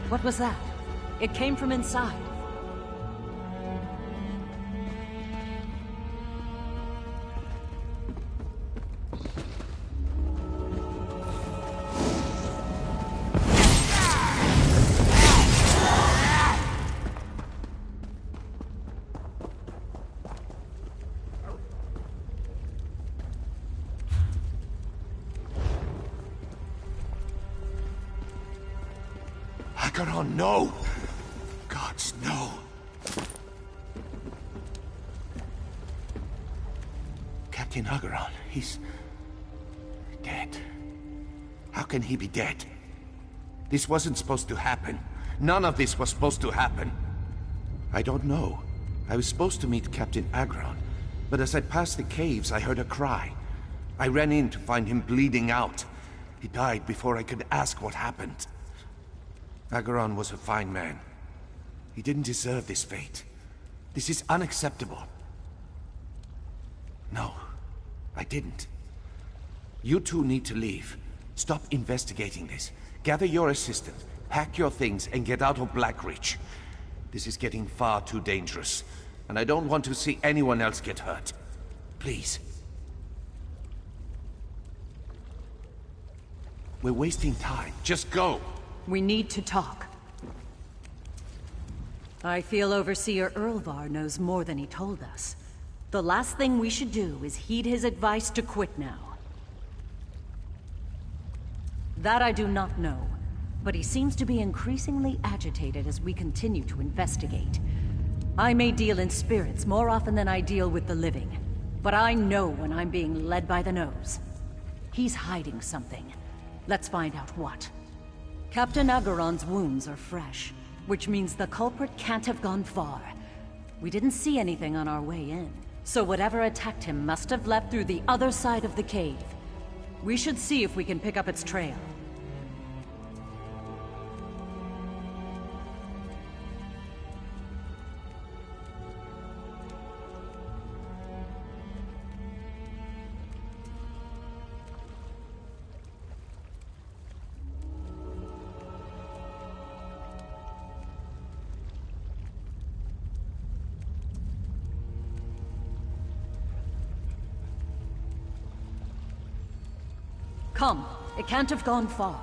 What was that? It came from inside. Agaron, no! Gods, no! Captain Agaron, he's... dead. How can he be dead? This wasn't supposed to happen. None of this was supposed to happen. I don't know. I was supposed to meet Captain Agaron, but as I passed the caves, I heard a cry. I ran in to find him bleeding out. He died before I could ask what happened. Agaron was a fine man. He didn't deserve this fate. This is unacceptable. No, I didn't. You two need to leave. Stop investigating this. Gather your assistant, pack your things, and get out of Blackreach. This is getting far too dangerous, and I don't want to see anyone else get hurt. Please. We're wasting time. Just go! We need to talk. I feel Overseer Erlvar knows more than he told us. The last thing we should do is heed his advice to quit now. That I do not know, but he seems to be increasingly agitated as we continue to investigate. I may deal in spirits more often than I deal with the living, but I know when I'm being led by the nose. He's hiding something. Let's find out what. Captain Agaron's wounds are fresh, which means the culprit can't have gone far. We didn't see anything on our way in, so whatever attacked him must have left through the other side of the cave. We should see if we can pick up its trail. Come, it can't have gone far.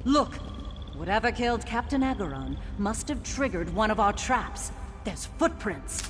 Look! Whatever killed Captain Agaron must have triggered one of our traps. There's footprints.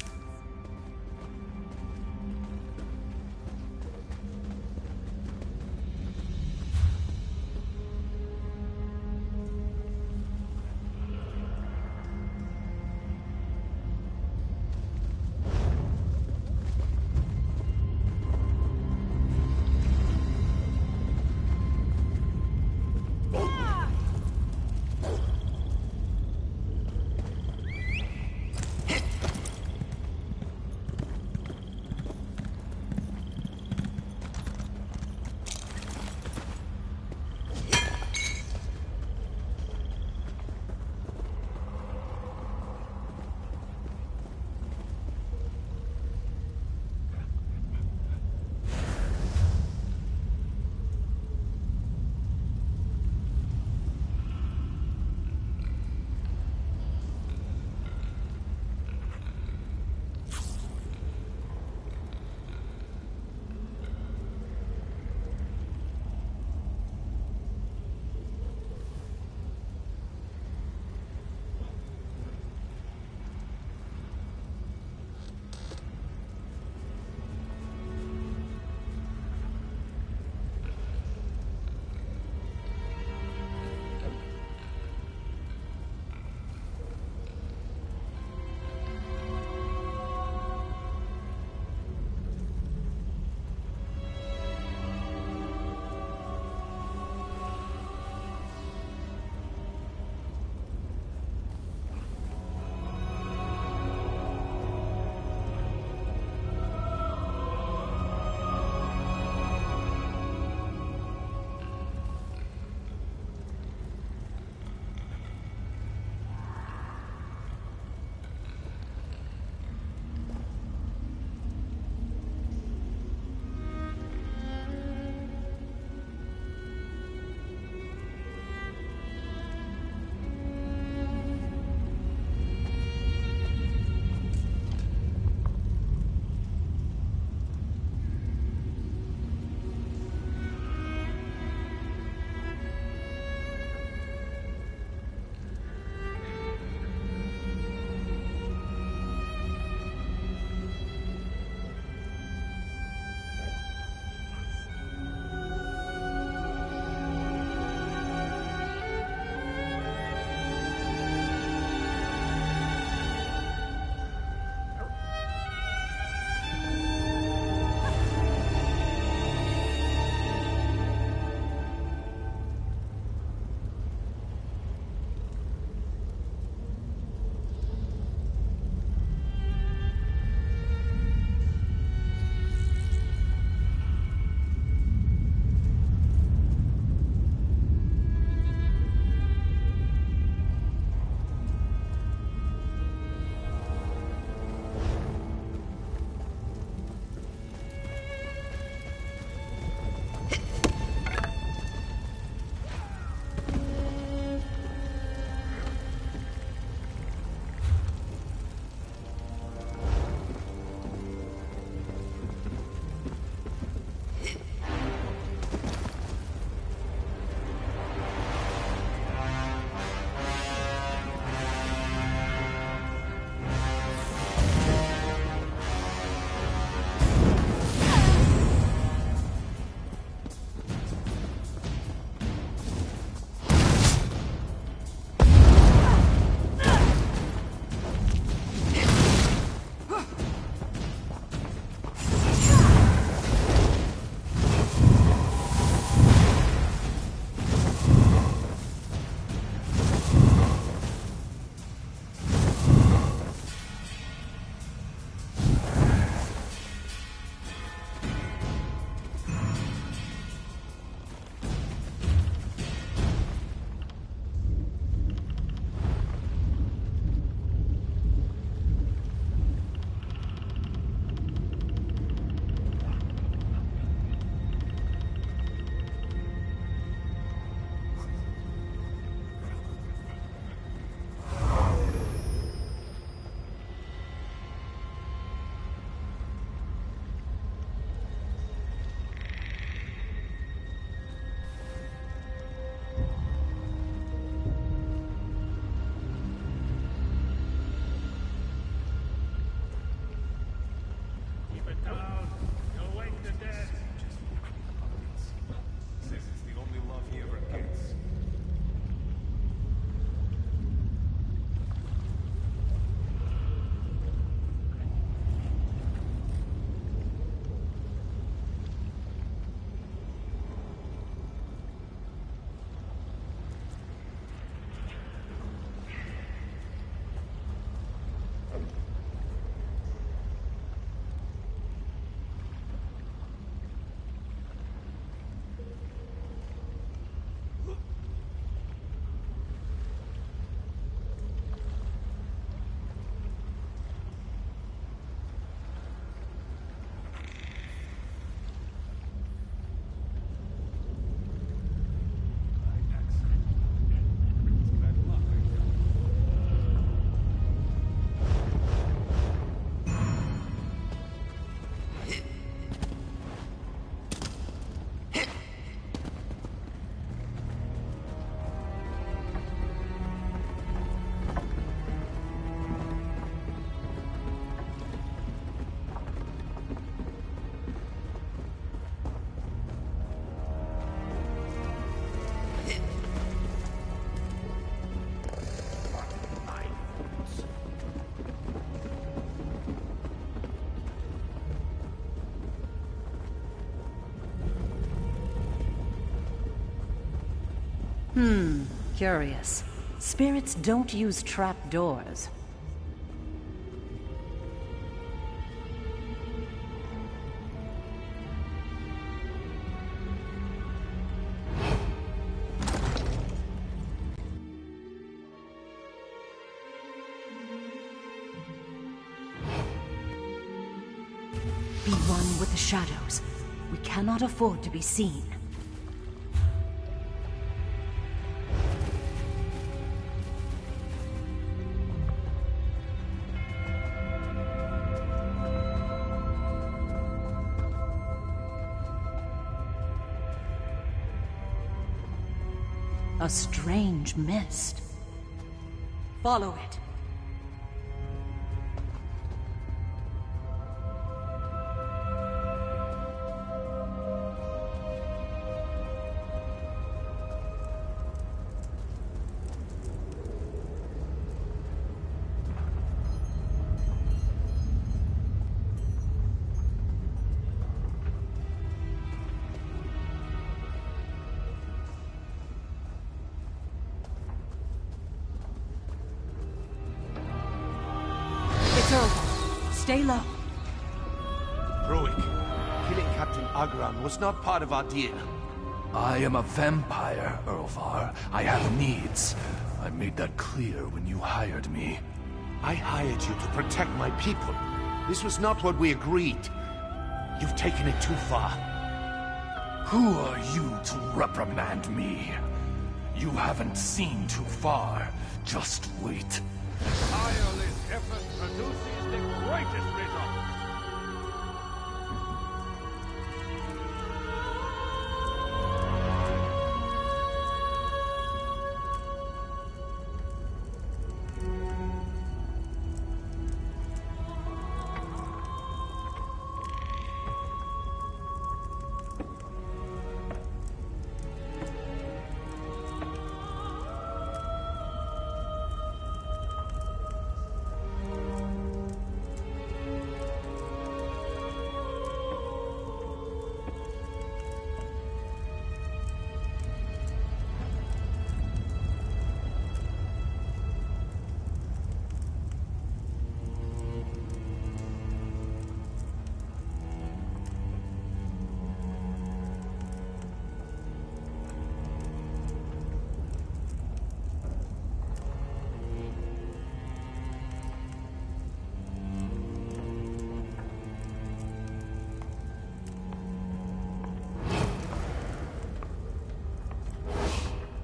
Curious. Spirits don't use trap doors. Be one with the shadows. We cannot afford to be seen. A strange mist. Follow it. Stay low. Roic, killing Captain Agron was not part of our deal. I am a vampire, Erlvar. I have needs. I made that clear when you hired me. I hired you to protect my people. This was not what we agreed. You've taken it too far. Who are you to reprimand me? You haven't seen too far. Just wait. Tireless effort produces the greatest results.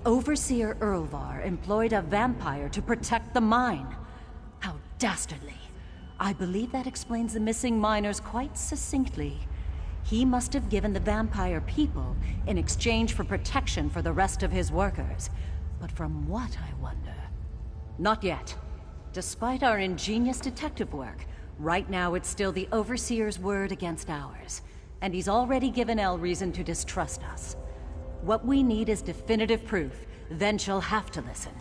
Overseer Erlvar employed a vampire to protect the mine. How dastardly. I believe that explains the missing miners quite succinctly. He must have given the vampire people in exchange for protection for the rest of his workers. But from what, I wonder? Not yet. Despite our ingenious detective work, right now it's still the Overseer's word against ours. And he's already given Elle reason to distrust us. What we need is definitive proof, then she'll have to listen.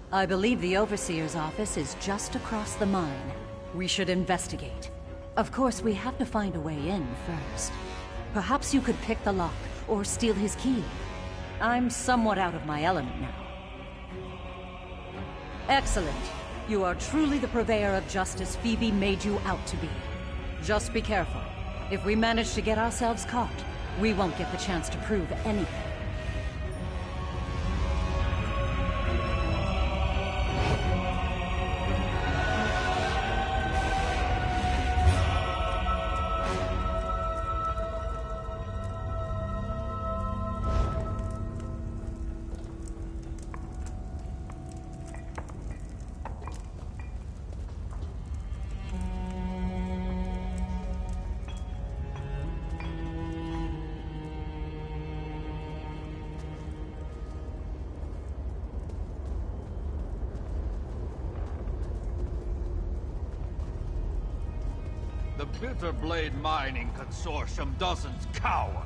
I believe the Overseer's office is just across the mine. We should investigate. Of course, we have to find a way in first. Perhaps you could pick the lock, or steal his key. I'm somewhat out of my element now. Excellent. You are truly the purveyor of justice Phoebe made you out to be. Just be careful. If we manage to get ourselves caught, we won't get the chance to prove anything. The Bitterblade Mining Consortium doesn't cower.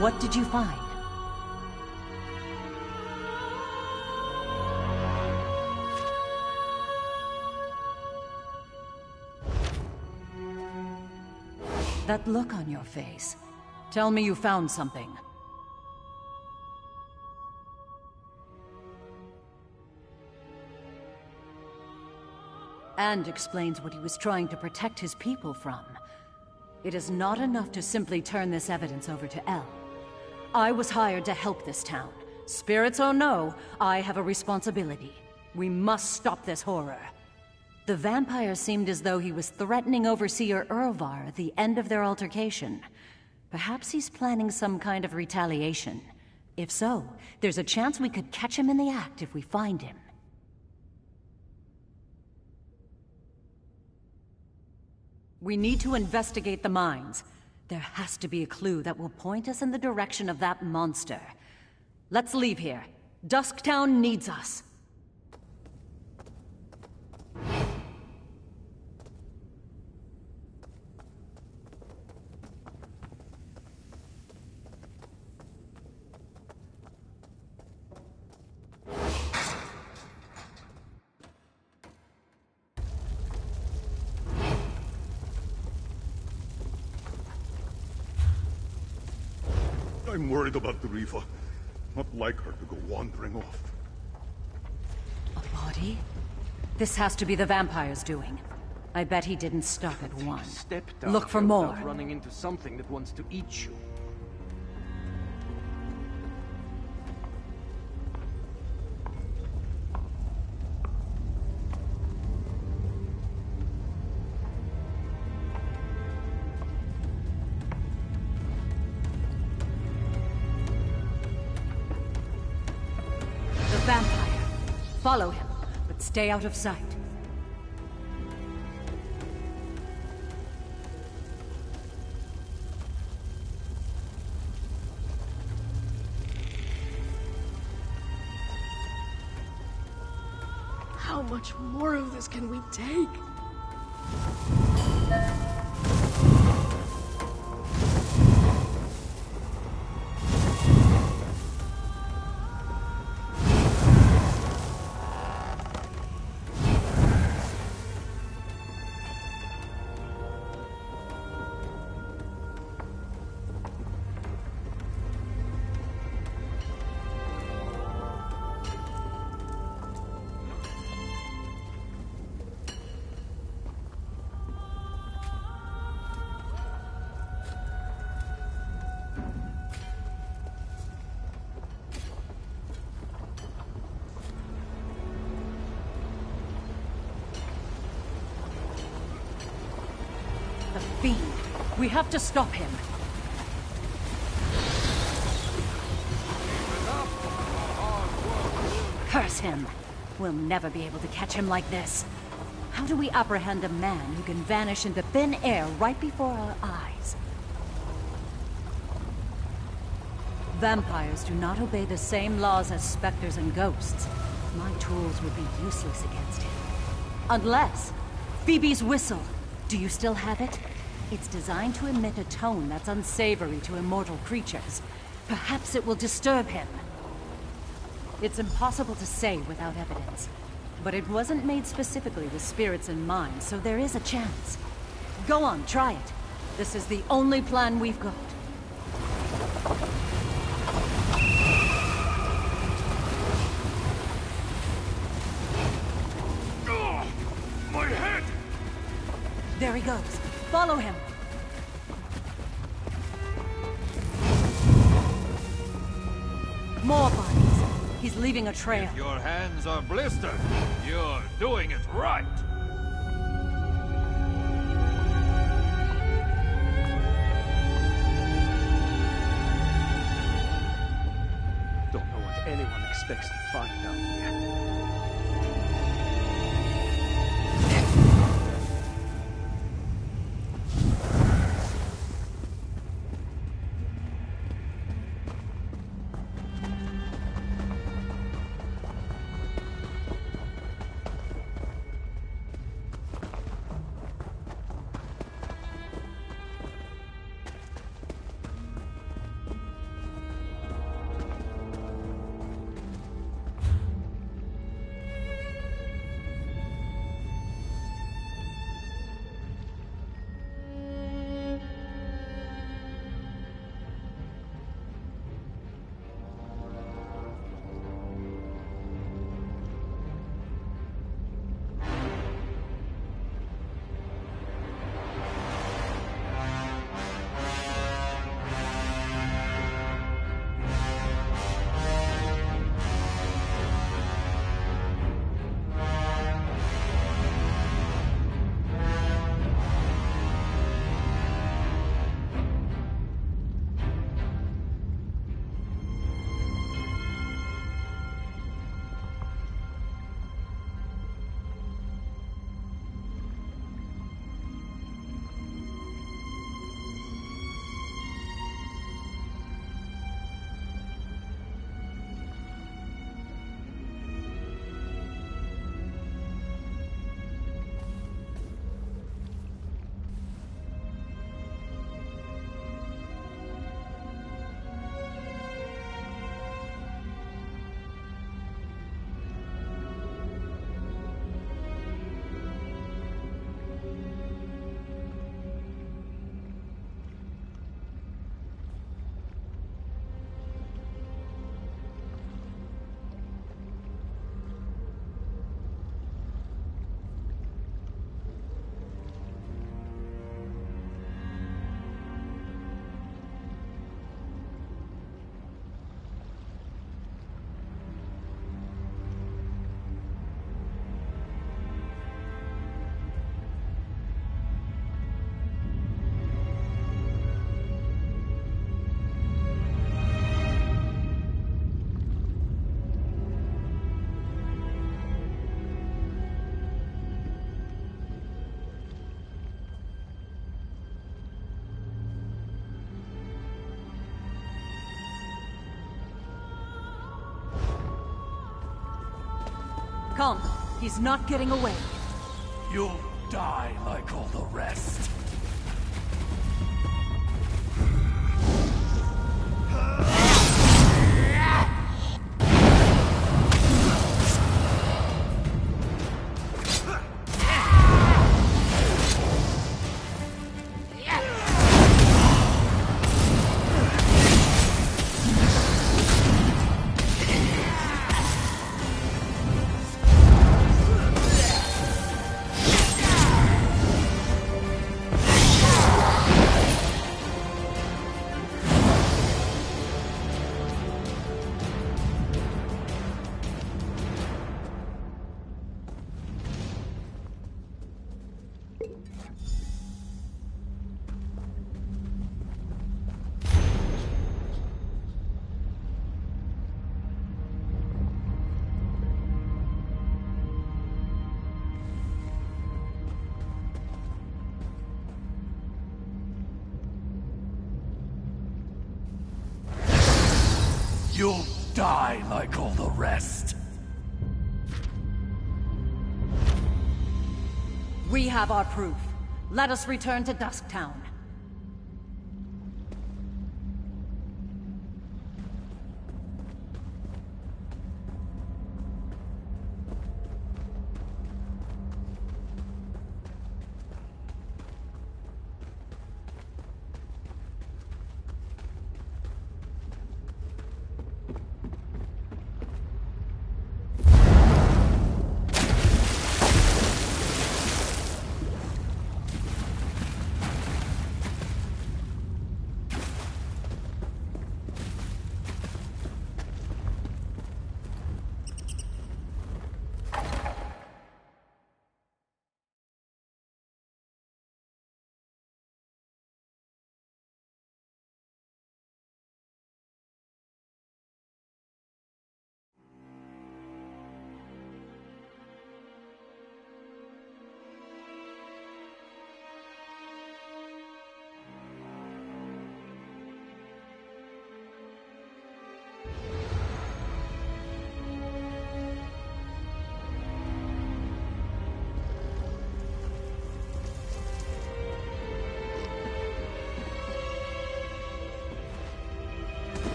What did you find? That look on your face. Tell me you found something. And explains what he was trying to protect his people from. It is not enough to simply turn this evidence over to El. I was hired to help this town. Spirits or no, I have a responsibility. We must stop this horror. The vampire seemed as though he was threatening Overseer Urvar at the end of their altercation. Perhaps he's planning some kind of retaliation. If so, there's a chance we could catch him in the act if we find him. We need to investigate the mines. There has to be a clue that will point us in the direction of that monster. Let's leave here. Dusktown needs us. I'm worried about the Riva. Not like her to go wandering off. A body? This has to be the vampire's doing. I bet he didn't stop at one. Look for more. Running into something that wants to eat you. Vampire. Follow him, but stay out of sight. How much more of this can we take? The fiend. We have to stop him. Curse him. We'll never be able to catch him like this. How do we apprehend a man who can vanish into thin air right before our eyes? Vampires do not obey the same laws as specters and ghosts. My tools would be useless against him. Unless... Phoebe's whistle. Do you still have it? It's designed to emit a tone that's unsavory to immortal creatures. Perhaps it will disturb him. It's impossible to say without evidence. But it wasn't made specifically with spirits in mind, so there is a chance. Go on, try it. This is the only plan we've got. My head! There he goes. Follow him. More bodies. He's leaving a trail. If your hands are blistered, you're doing it right. Don't know what anyone expects to find down here. Come, he's not getting away. You'll die like all the rest. You'll die like all the rest. We have our proof. Let us return to Dusktown.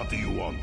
What do you want?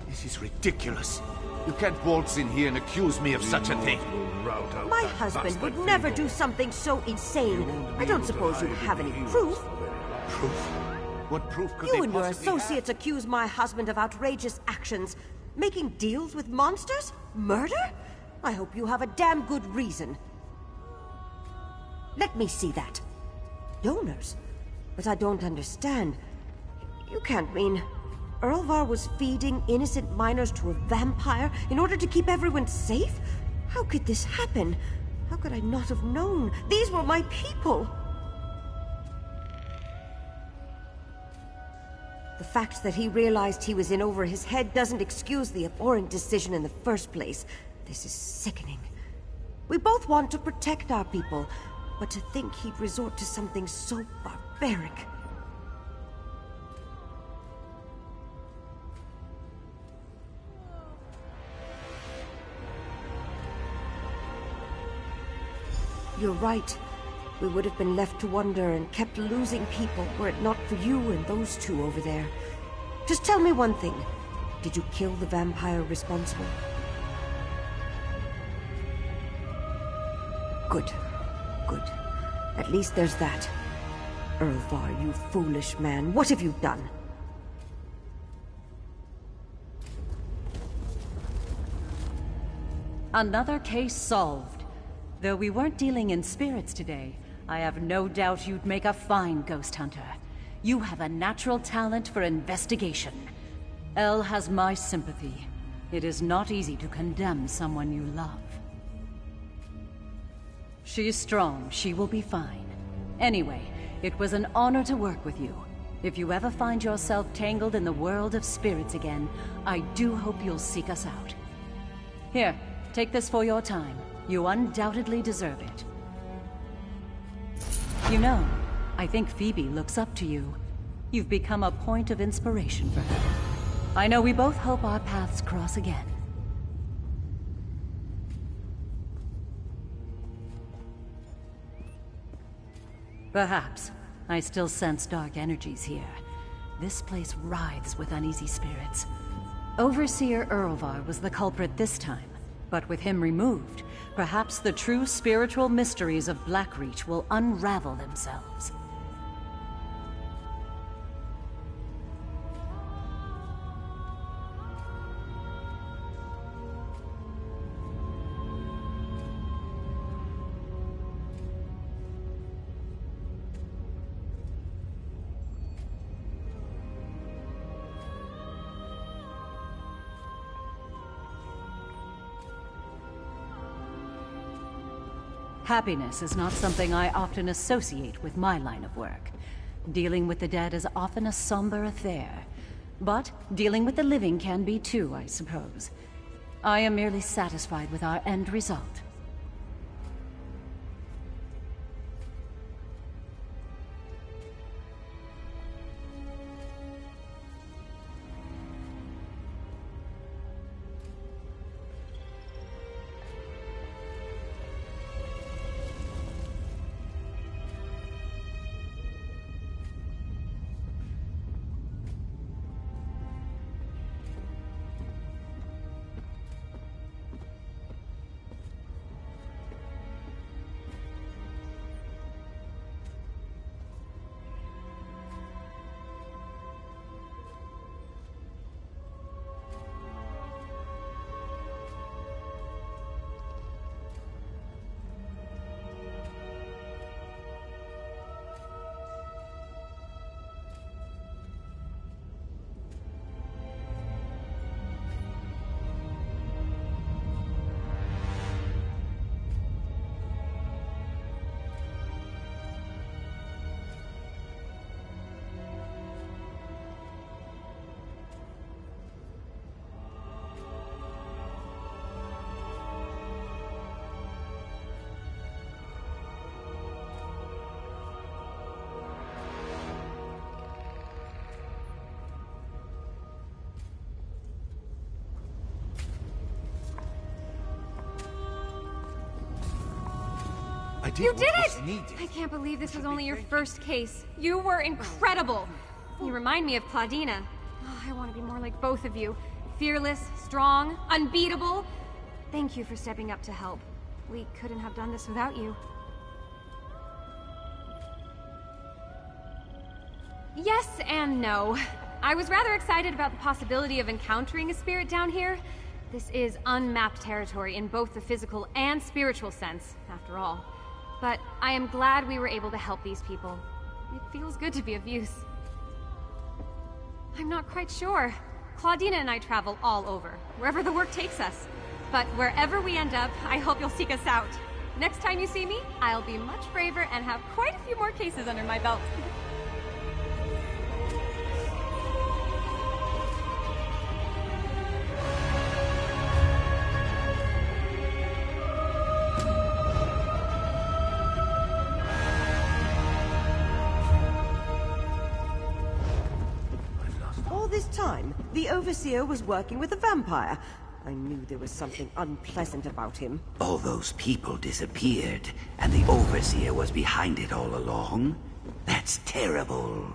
This is ridiculous. You can't waltz in here and accuse me of such a thing. My husband would never do something so insane. I don't suppose you have any proof. Proof? What proof could You they and your possibly have? associates accuse my husband of outrageous actions. Making deals with monsters? Murder? I hope you have a damn good reason. Let me see that. Donors? But I don't understand. You can't mean... Earlvar was feeding innocent miners to a vampire in order to keep everyone safe? How could this happen? How could I not have known? These were my people! The fact that he realized he was in over his head doesn't excuse the abhorrent decision in the first place. This is sickening. We both want to protect our people, but to think he'd resort to something so barbaric... You're right. We would have been left to wonder and kept losing people were it not for you and those two over there. Just tell me one thing. Did you kill the vampire responsible? Good. Good. At least there's that. Earlvar, you foolish man. What have you done? Another case solved. Though we weren't dealing in spirits today, I have no doubt you'd make a fine ghost hunter. You have a natural talent for investigation. Elle has my sympathy. It is not easy to condemn someone you love. She is strong. She will be fine. Anyway, it was an honor to work with you. If you ever find yourself tangled in the world of spirits again, I do hope you'll seek us out. Here, take this for your time. You undoubtedly deserve it. You know, I think Phoebe looks up to you. You've become a point of inspiration for her. I know we both hope our paths cross again. Perhaps. I still sense dark energies here. This place writhes with uneasy spirits. Overseer Earlvar was the culprit this time. But with him removed, perhaps the true spiritual mysteries of Blackreach will unravel themselves. Happiness is not something I often associate with my line of work. Dealing with the dead is often a somber affair. But dealing with the living can be too, I suppose. I am merely satisfied with our end result. did You what did was it! needed. I can't believe this was only your first case. You were incredible. You remind me of Claudina. Oh, I want to be more like both of you. Fearless, strong, unbeatable. Thank you for stepping up to help. We couldn't have done this without you. Yes and no. I was rather excited about the possibility of encountering a spirit down here. This is unmapped territory in both the physical and spiritual sense, after all. But I am glad we were able to help these people. It feels good to be of use. I'm not quite sure. Claudina and I travel all over, wherever the work takes us. But wherever we end up, I hope you'll seek us out. Next time you see me, I'll be much braver and have quite a few more cases under my belt. All this time, the Overseer was working with a vampire. I knew there was something unpleasant about him. All those people disappeared, and the Overseer was behind it all along? That's terrible.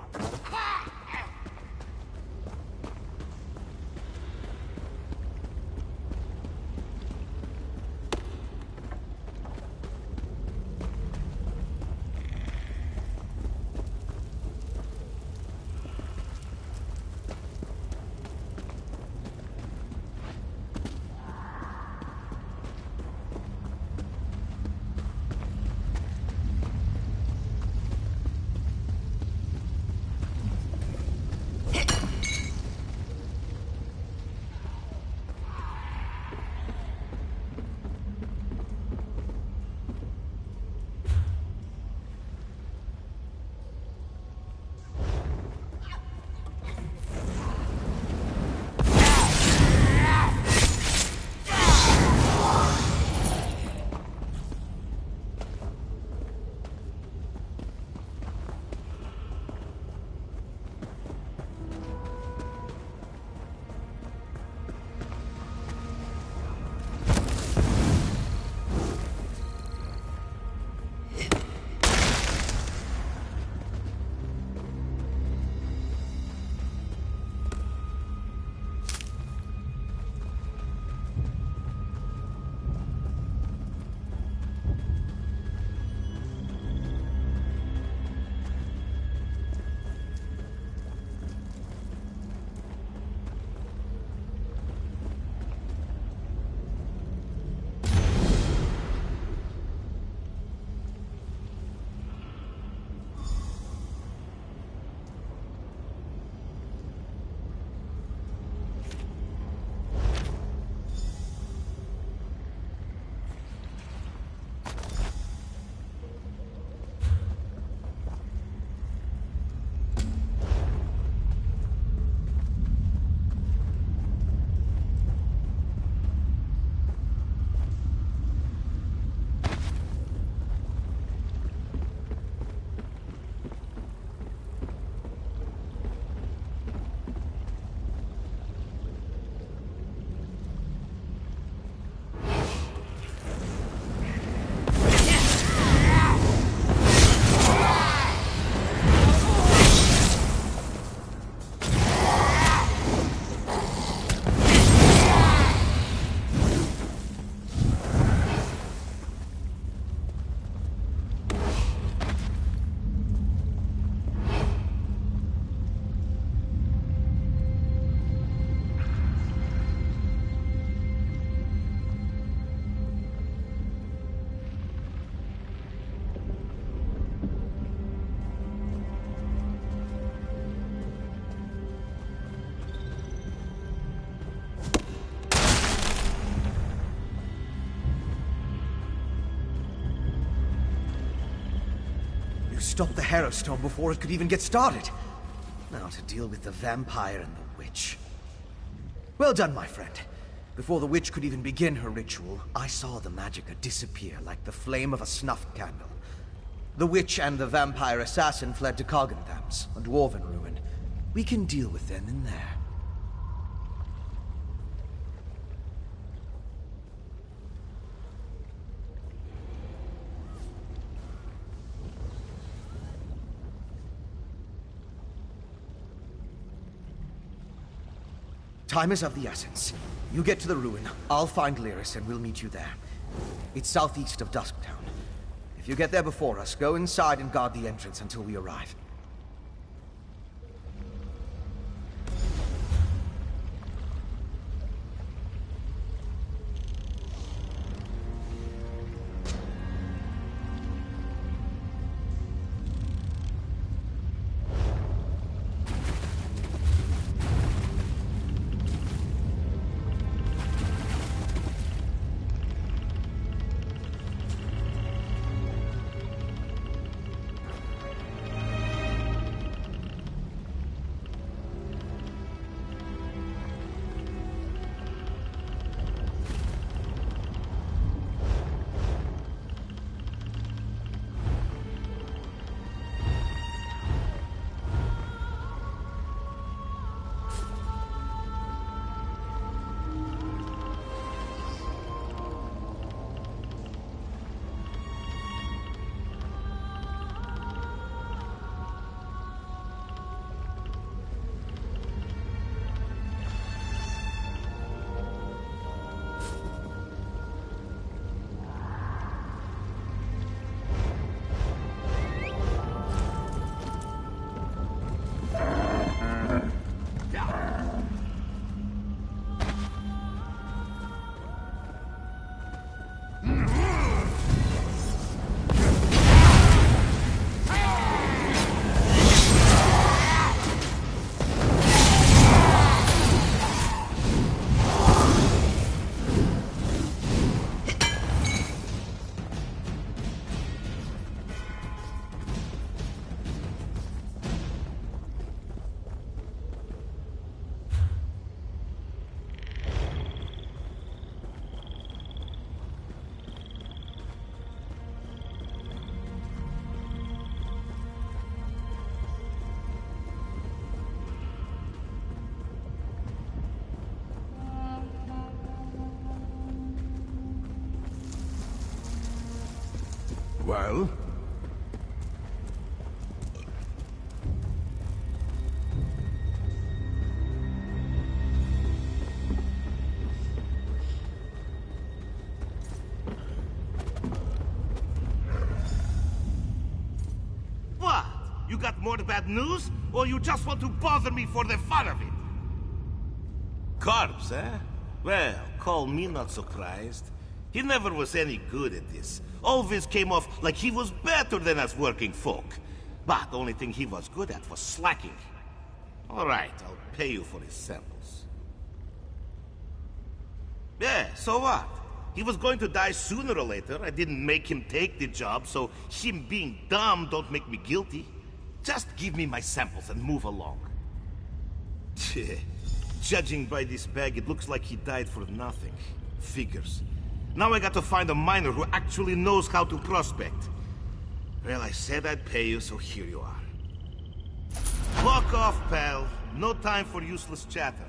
Stop the Harrow Storm before it could even get started. Now to deal with the vampire and the witch. Well done, my friend. Before the witch could even begin her ritual, I saw the magicka disappear like the flame of a snuffed candle. The witch and the vampire assassin fled to Coggentham's, a dwarven ruin. We can deal with them in there. Time is of the essence. You get to the ruin, I'll find Lyris, and we'll meet you there. It's southeast of Dusktown. If you get there before us, go inside and guard the entrance until we arrive. Well? What? You got more bad news? Or you just want to bother me for the fun of it? Corpse, eh? Well, call me not surprised. He never was any good at this. Always came off like he was better than us working folk. But the only thing he was good at was slacking. All right, I'll pay you for his samples. Yeah, so what? He was going to die sooner or later. I didn't make him take the job, so him being dumb don't make me guilty. Just give me my samples and move along. Judging by this bag, it looks like he died for nothing. Figures. Now I got to find a miner who actually knows how to prospect. Well, I said I'd pay you, so here you are. Walk off, pal. No time for useless chatter.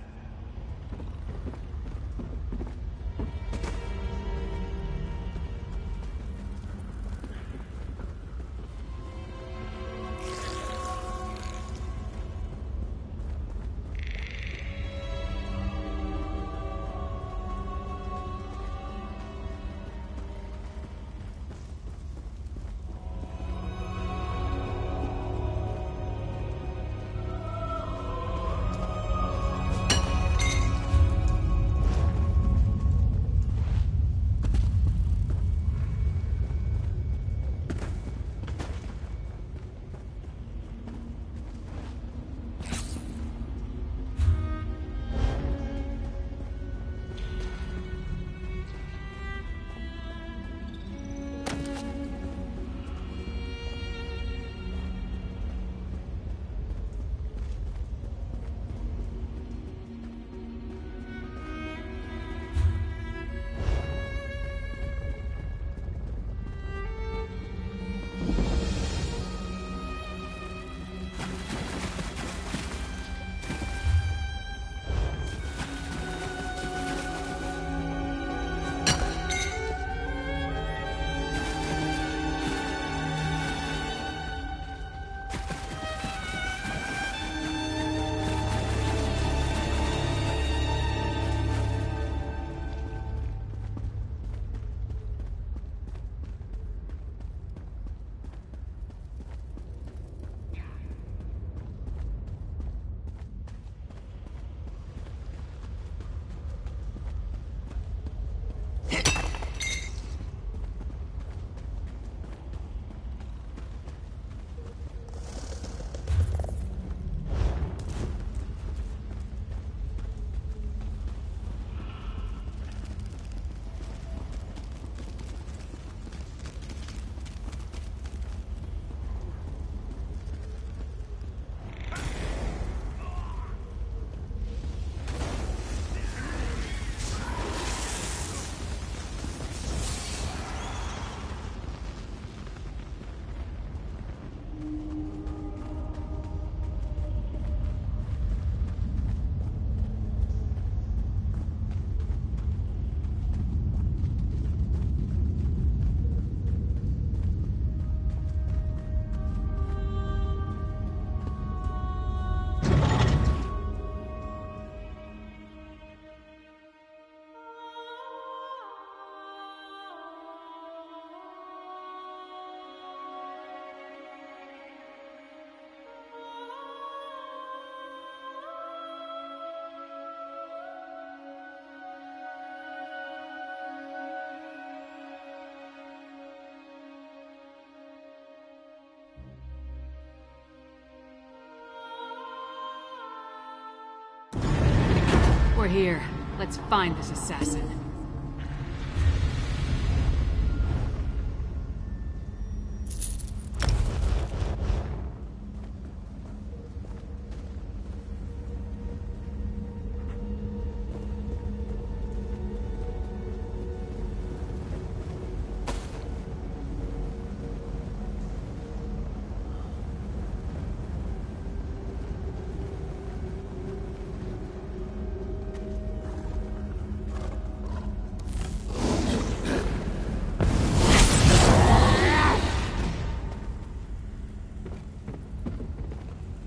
We're here. Let's find this assassin.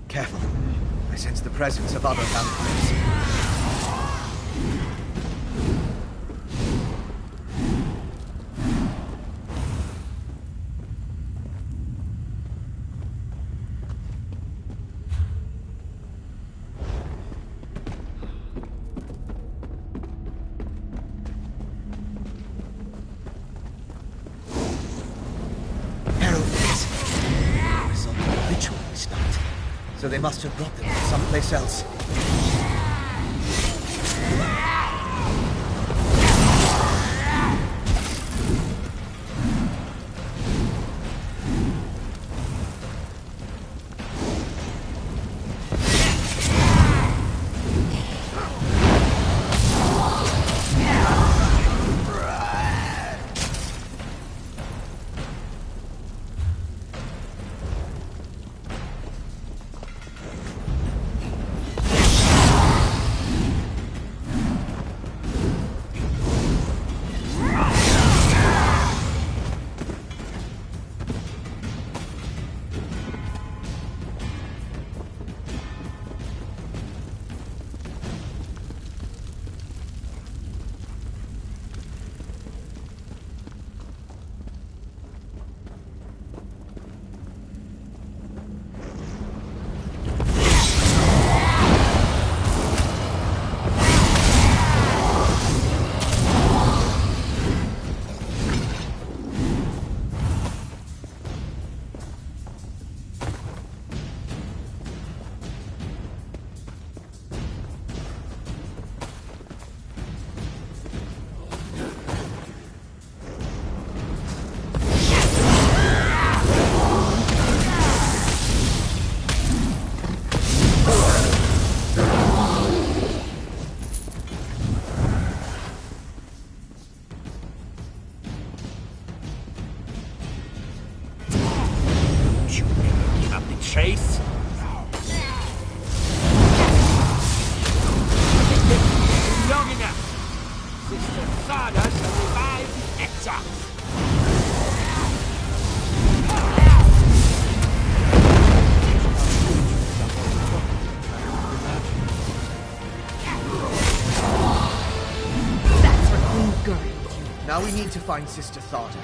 Careful. I sense the presence of other vampires. So they must have brought them from someplace else. Chase? Long enough! Sister Sawdust shall revive the exiles! That's for Queen Gurry. Now we need to find Sister Thada.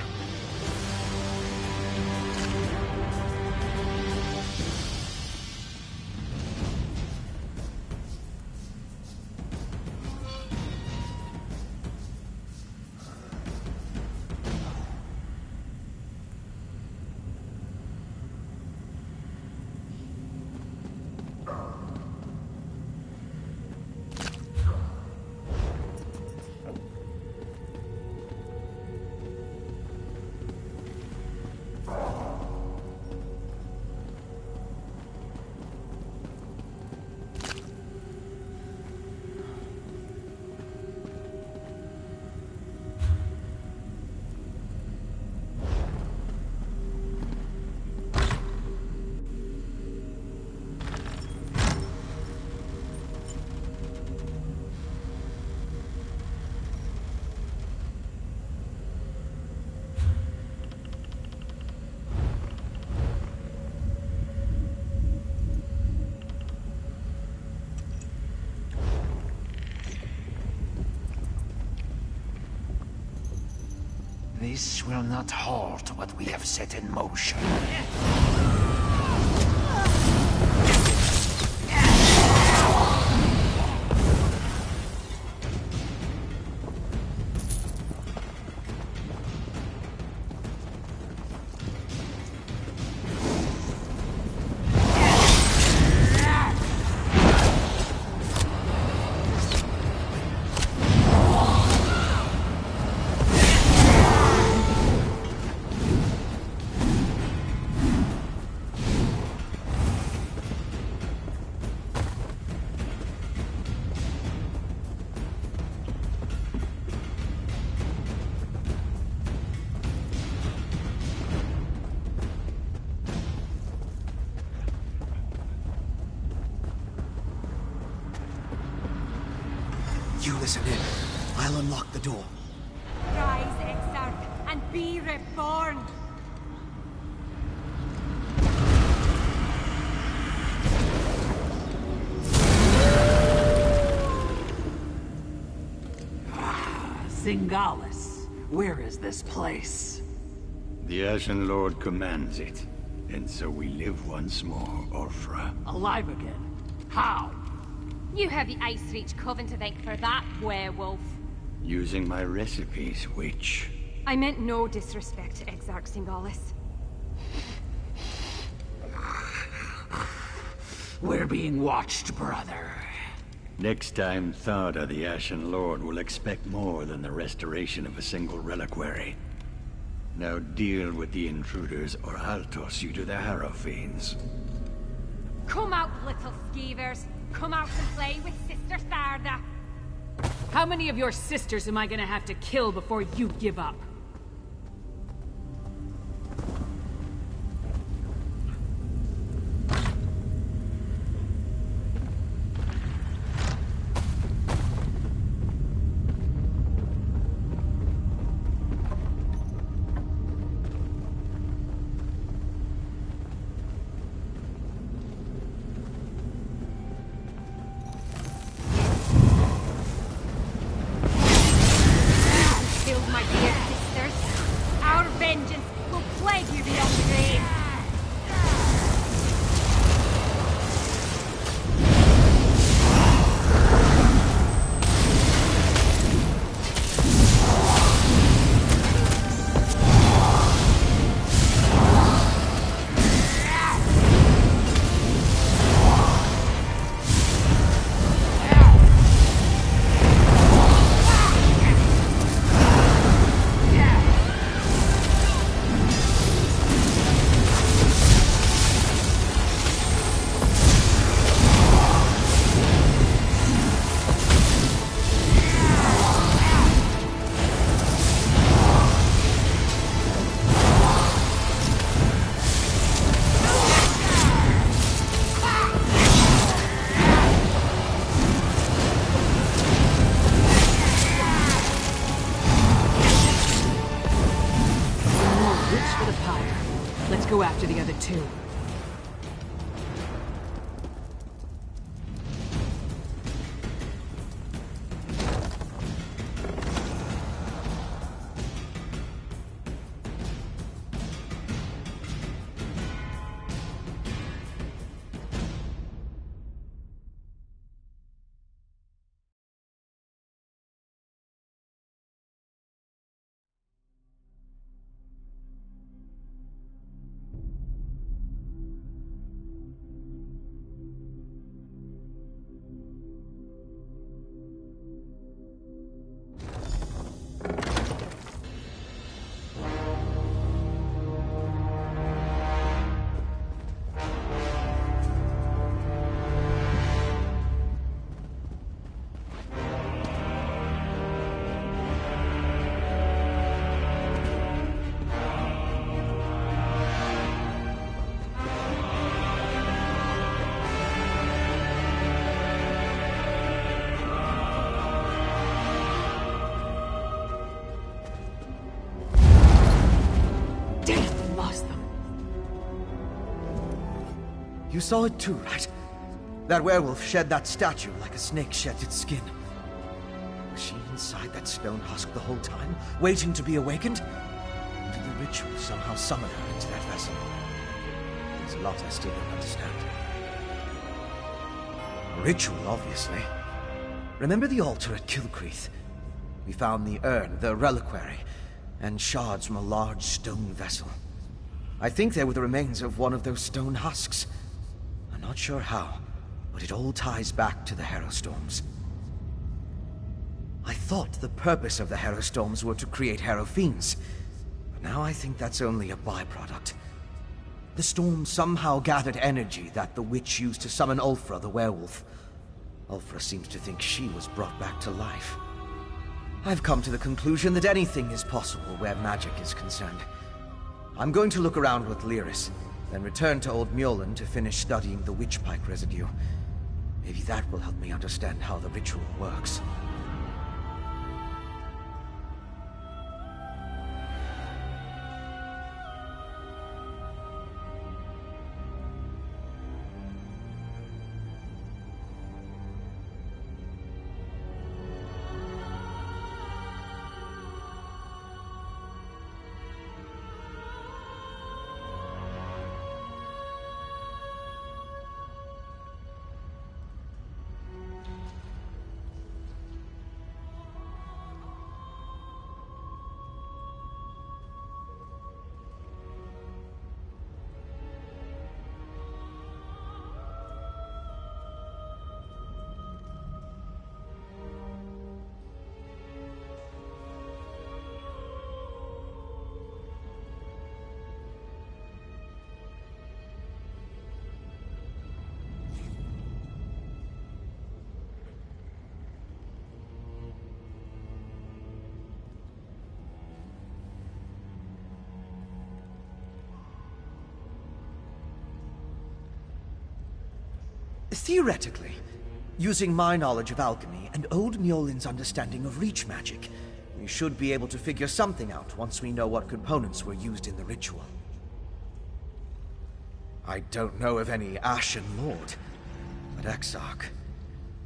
This will not halt what we have set in motion. You listen in. I'll unlock the door. Rise, Exarch, and be reborn! Singalis, where is this place? The Ashen Lord commands it, and so we live once more, Ulfra. Alive again? How? You have the Ice Reach Coven to thank for that, werewolf. Using my recipes, witch. I meant no disrespect to Exarch Singalis. We're being watched, brother. Next time, Thada the Ashen Lord will expect more than the restoration of a single reliquary. Now deal with the intruders, or I'll toss you to the Harrow Fiends. Come out, little skeevers. Come out and play with Sister Sarda. How many of your sisters am I gonna have to kill before you give up? My dear sisters, our vengeance will plague you beyond the grave. Let's go after the other two. You saw it too, right? That werewolf shed that statue like a snake sheds its skin. Was she inside that stone husk the whole time, waiting to be awakened? Or did the ritual somehow summon her into that vessel? There's a lot I still don't understand. A ritual, obviously. Remember the altar at Kilcreath? We found the urn, the reliquary, and shards from a large stone vessel. I think they were the remains of one of those stone husks. I'm not sure how, but it all ties back to the Harrowstorms. I thought the purpose of the Harrowstorms were to create Harrow Fiends, but now I think that's only a byproduct. The storm somehow gathered energy that the witch used to summon Ulfra the werewolf. Ulfra seems to think she was brought back to life. I've come to the conclusion that anything is possible where magic is concerned. I'm going to look around with Lyris, then return to Old Mjolnir to finish studying the witch pike residue. Maybe that will help me understand how the ritual works. Theoretically, using my knowledge of alchemy and old Mjolin's understanding of reach magic, we should be able to figure something out once we know what components were used in the ritual. I don't know of any Ashen Lord, but Exarch.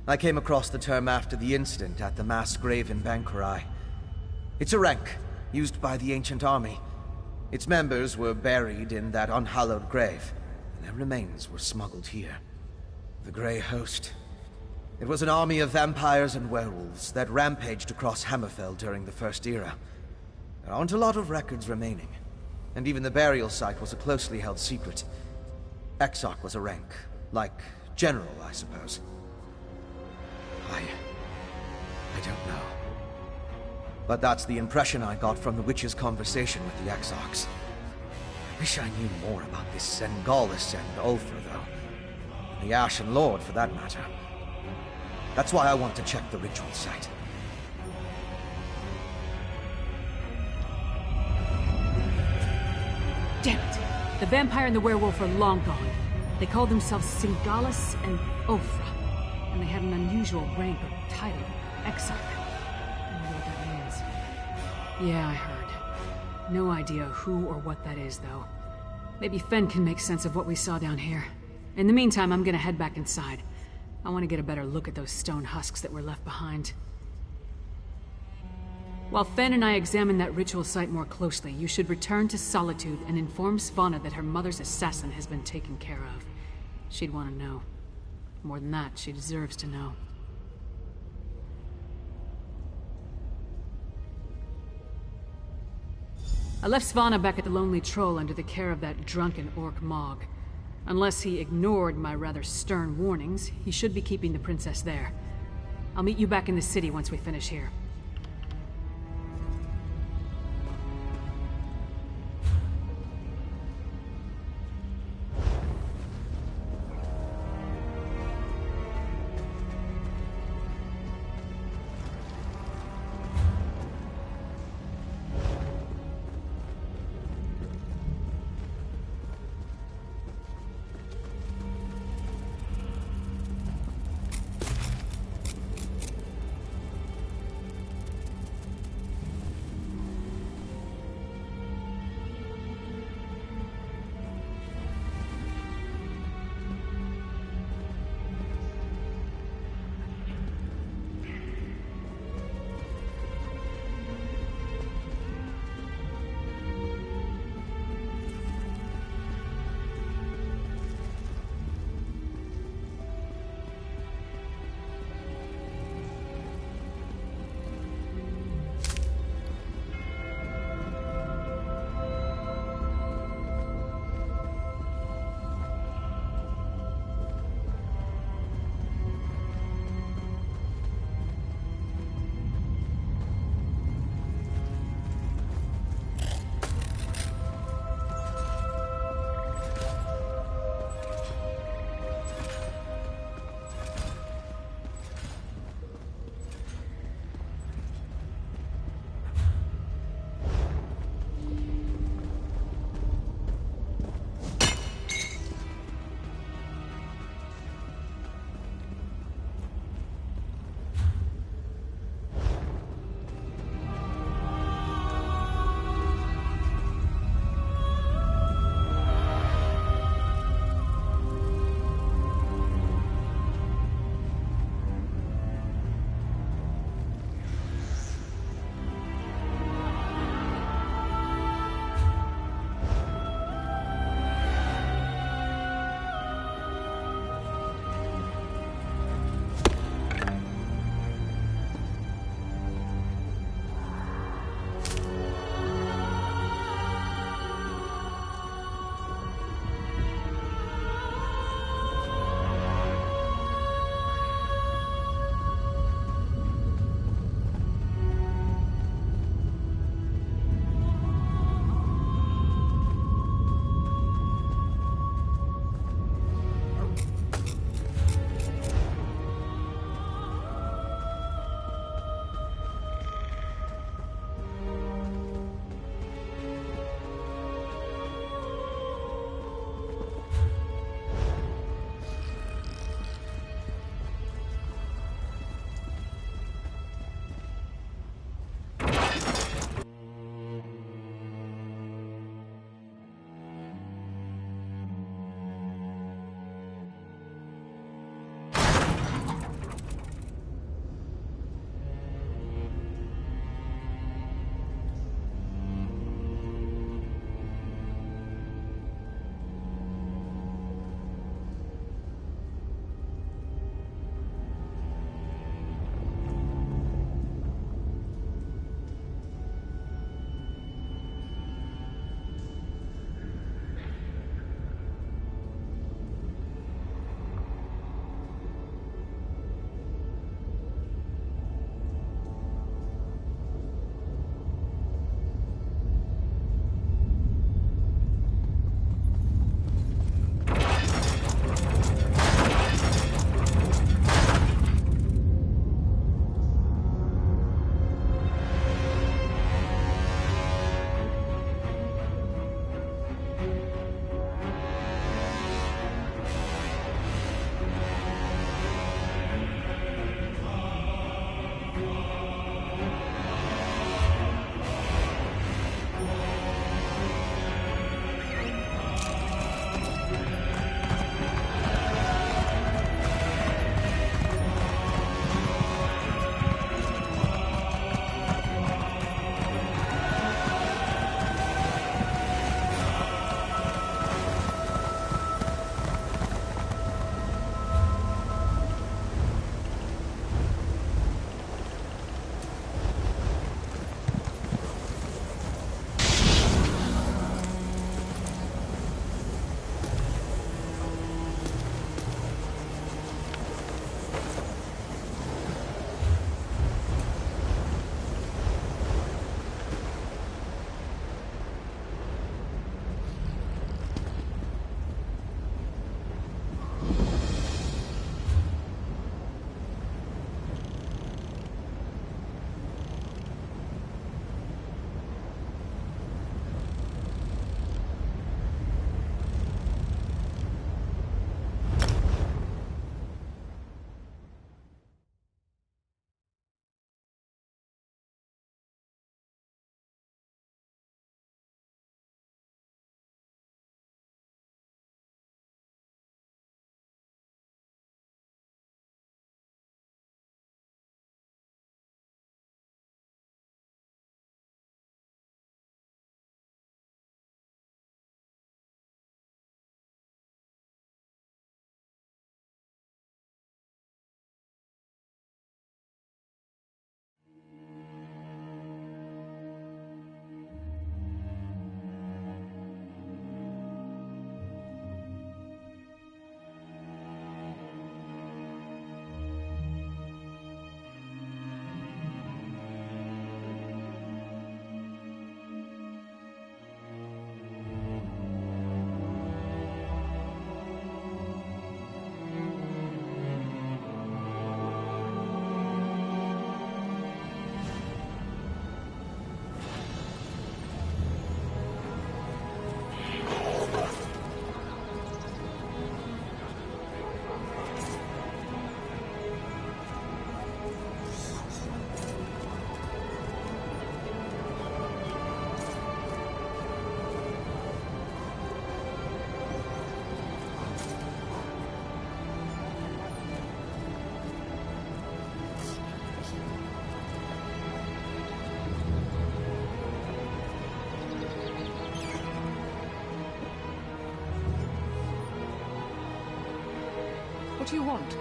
I came across the term after the incident at the mass grave in Bankurai. It's a rank used by the ancient army. Its members were buried in that unhallowed grave, and their remains were smuggled here. The Grey Host. It was an army of vampires and werewolves that rampaged across Hammerfell during the First Era. There aren't a lot of records remaining, and even the burial site was a closely held secret. Exarch was a rank, like General, I suppose. I don't know. But that's the impression I got from the witch's conversation with the Exarchs. I wish I knew more about this Sengalis and Ulfra, though. And the Ashen Lord, for that matter. That's why I want to check the ritual site. Damn it! The vampire and the werewolf are long gone. They called themselves Sengalis and Ulfra. And they had an unusual rank or title, Exarch. I don't know what that means. Yeah, I heard. No idea who or what that is, though. Maybe Fen can make sense of what we saw down here. In the meantime, I'm gonna head back inside. I want to get a better look at those stone husks that were left behind. While Fen and I examine that ritual site more closely, you should return to Solitude and inform Svanna that her mother's assassin has been taken care of. She'd want to know. More than that, she deserves to know. I left Svanna back at the Lonely Troll under the care of that drunken orc Mog. Unless he ignored my rather stern warnings, he should be keeping the princess there. I'll meet you back in the city once we finish here. What do you want?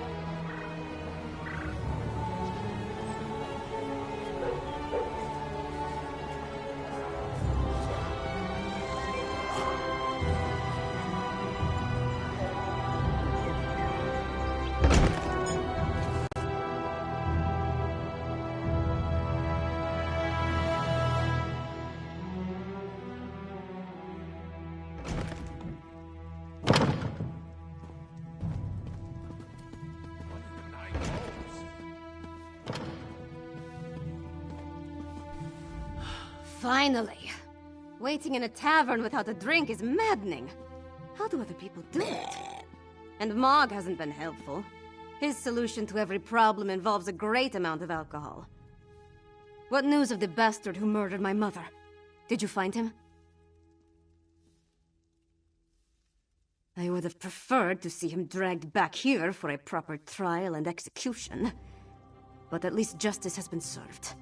Finally! Waiting in a tavern without a drink is maddening. How do other people do it? And Mog hasn't been helpful. His solution to every problem involves a great amount of alcohol. What news of the bastard who murdered my mother? Did you find him? I would have preferred to see him dragged back here for a proper trial and execution. But at least justice has been served.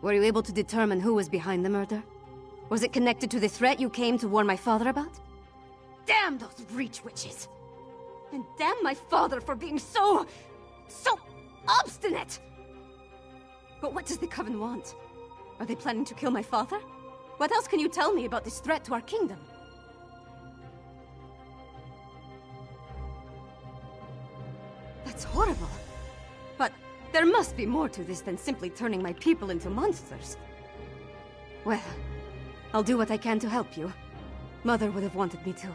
Were you able to determine who was behind the murder? Was it connected to the threat you came to warn my father about? Damn those Reach witches! And damn my father for being so obstinate! But what does the Coven want? Are they planning to kill my father? What else can you tell me about this threat to our kingdom? That's horrible. But there must be more to this than simply turning my people into monsters. Well, I'll do what I can to help you. Mother would have wanted me to.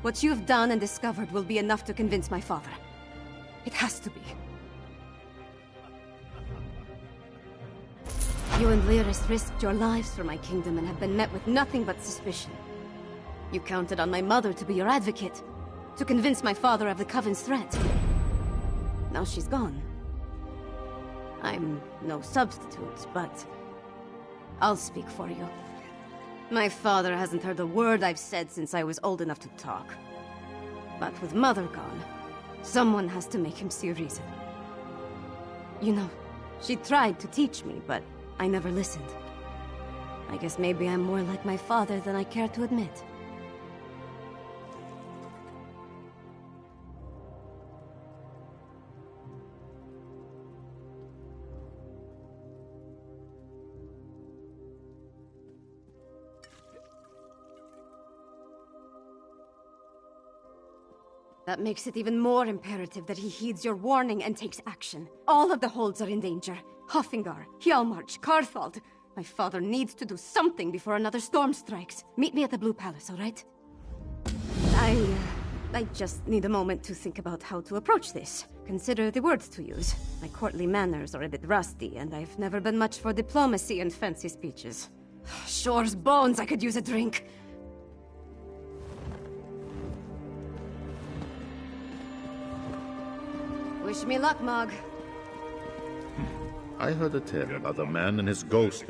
What you've done and discovered will be enough to convince my father. It has to be. You and Lyris risked your lives for my kingdom and have been met with nothing but suspicion. You counted on my mother to be your advocate, to convince my father of the Coven's threat. Now she's gone. I'm no substitute, but I'll speak for you. My father hasn't heard a word I've said since I was old enough to talk. But with Mother gone, someone has to make him see reason. You know, she tried to teach me, but I never listened. I guess maybe I'm more like my father than I care to admit. That makes it even more imperative that he heeds your warning and takes action. All of the holds are in danger. Hoffingar, Hjalmarch, Karthald. My father needs to do something before another storm strikes. Meet me at the Blue Palace, all right? I just need a moment to think about how to approach this. Consider the words to use. My courtly manners are a bit rusty, and I've never been much for diplomacy and fancy speeches. Shore's bones, I could use a drink. Wish me luck, Mog. I heard a tale about a man and his ghost.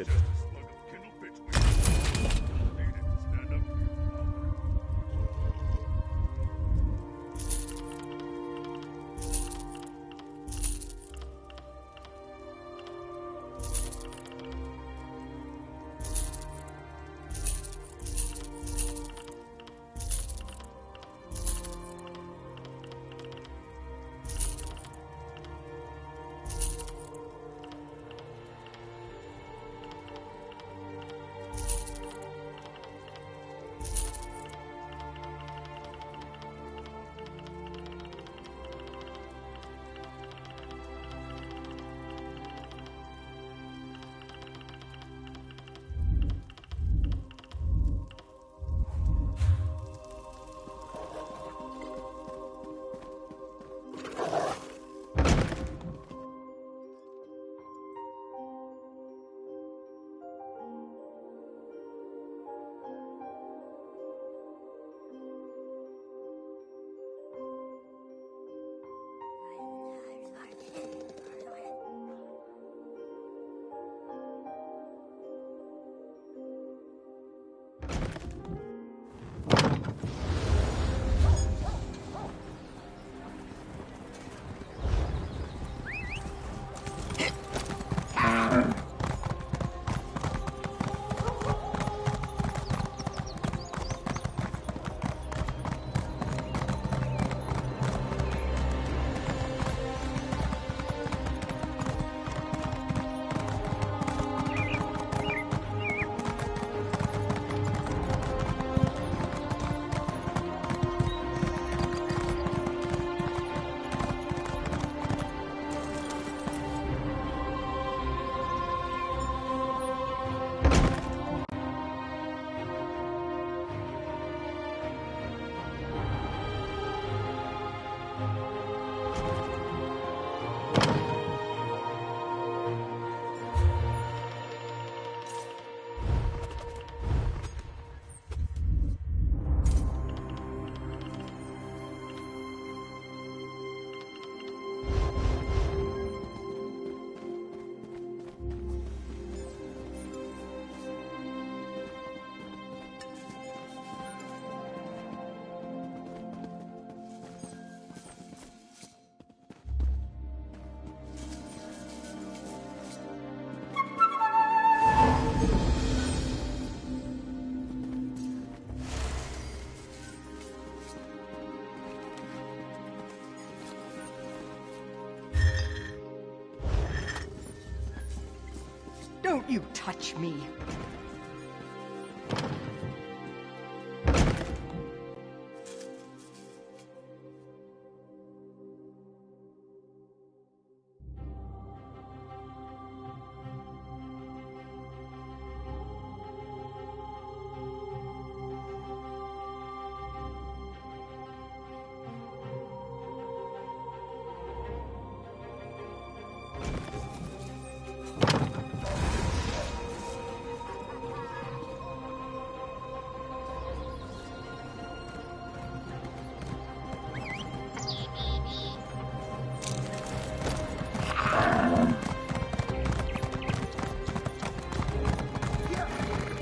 Don't you touch me.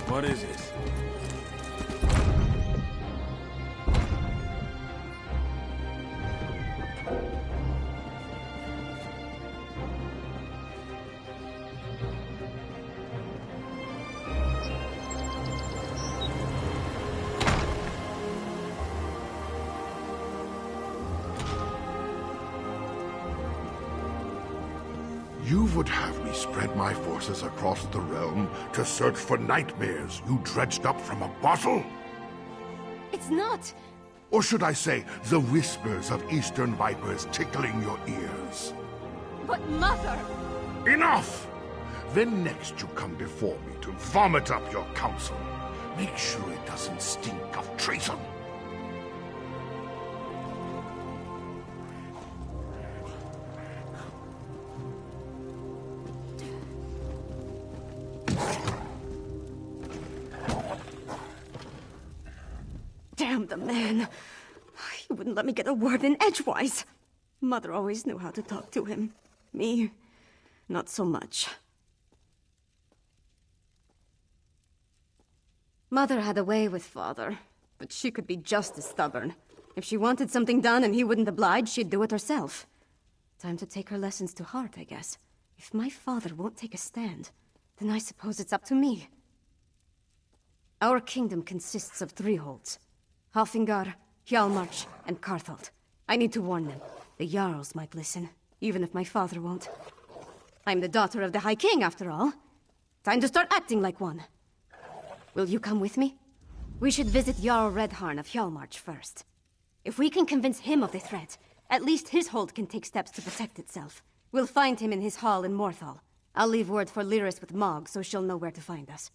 What is it? You would have me spread my forces across the realm to search for nightmares you dredged up from a bottle? It's not. Or should I say, the whispers of eastern vipers tickling your ears? But Mother! Enough! Then next you come before me to vomit up your counsel. Make sure it doesn't stink of treason. Damn the man. He wouldn't let me get a word in edgewise. Mother always knew how to talk to him. Me, not so much. Mother had a way with Father, but she could be just as stubborn. If she wanted something done and he wouldn't oblige, she'd do it herself. Time to take her lessons to heart, I guess. If my father won't take a stand, then I suppose it's up to me. Our kingdom consists of 3 holds. Halfingar, Hjalmarch, and Karthald. I need to warn them. The Jarls might listen, even if my father won't. I'm the daughter of the High King, after all. Time to start acting like one. Will you come with me? We should visit Jarl Redharn of Hjalmarch first. If we can convince him of the threat, at least his hold can take steps to protect itself. We'll find him in his hall in Morthal. I'll leave word for Lyris with Mog, so she'll know where to find us.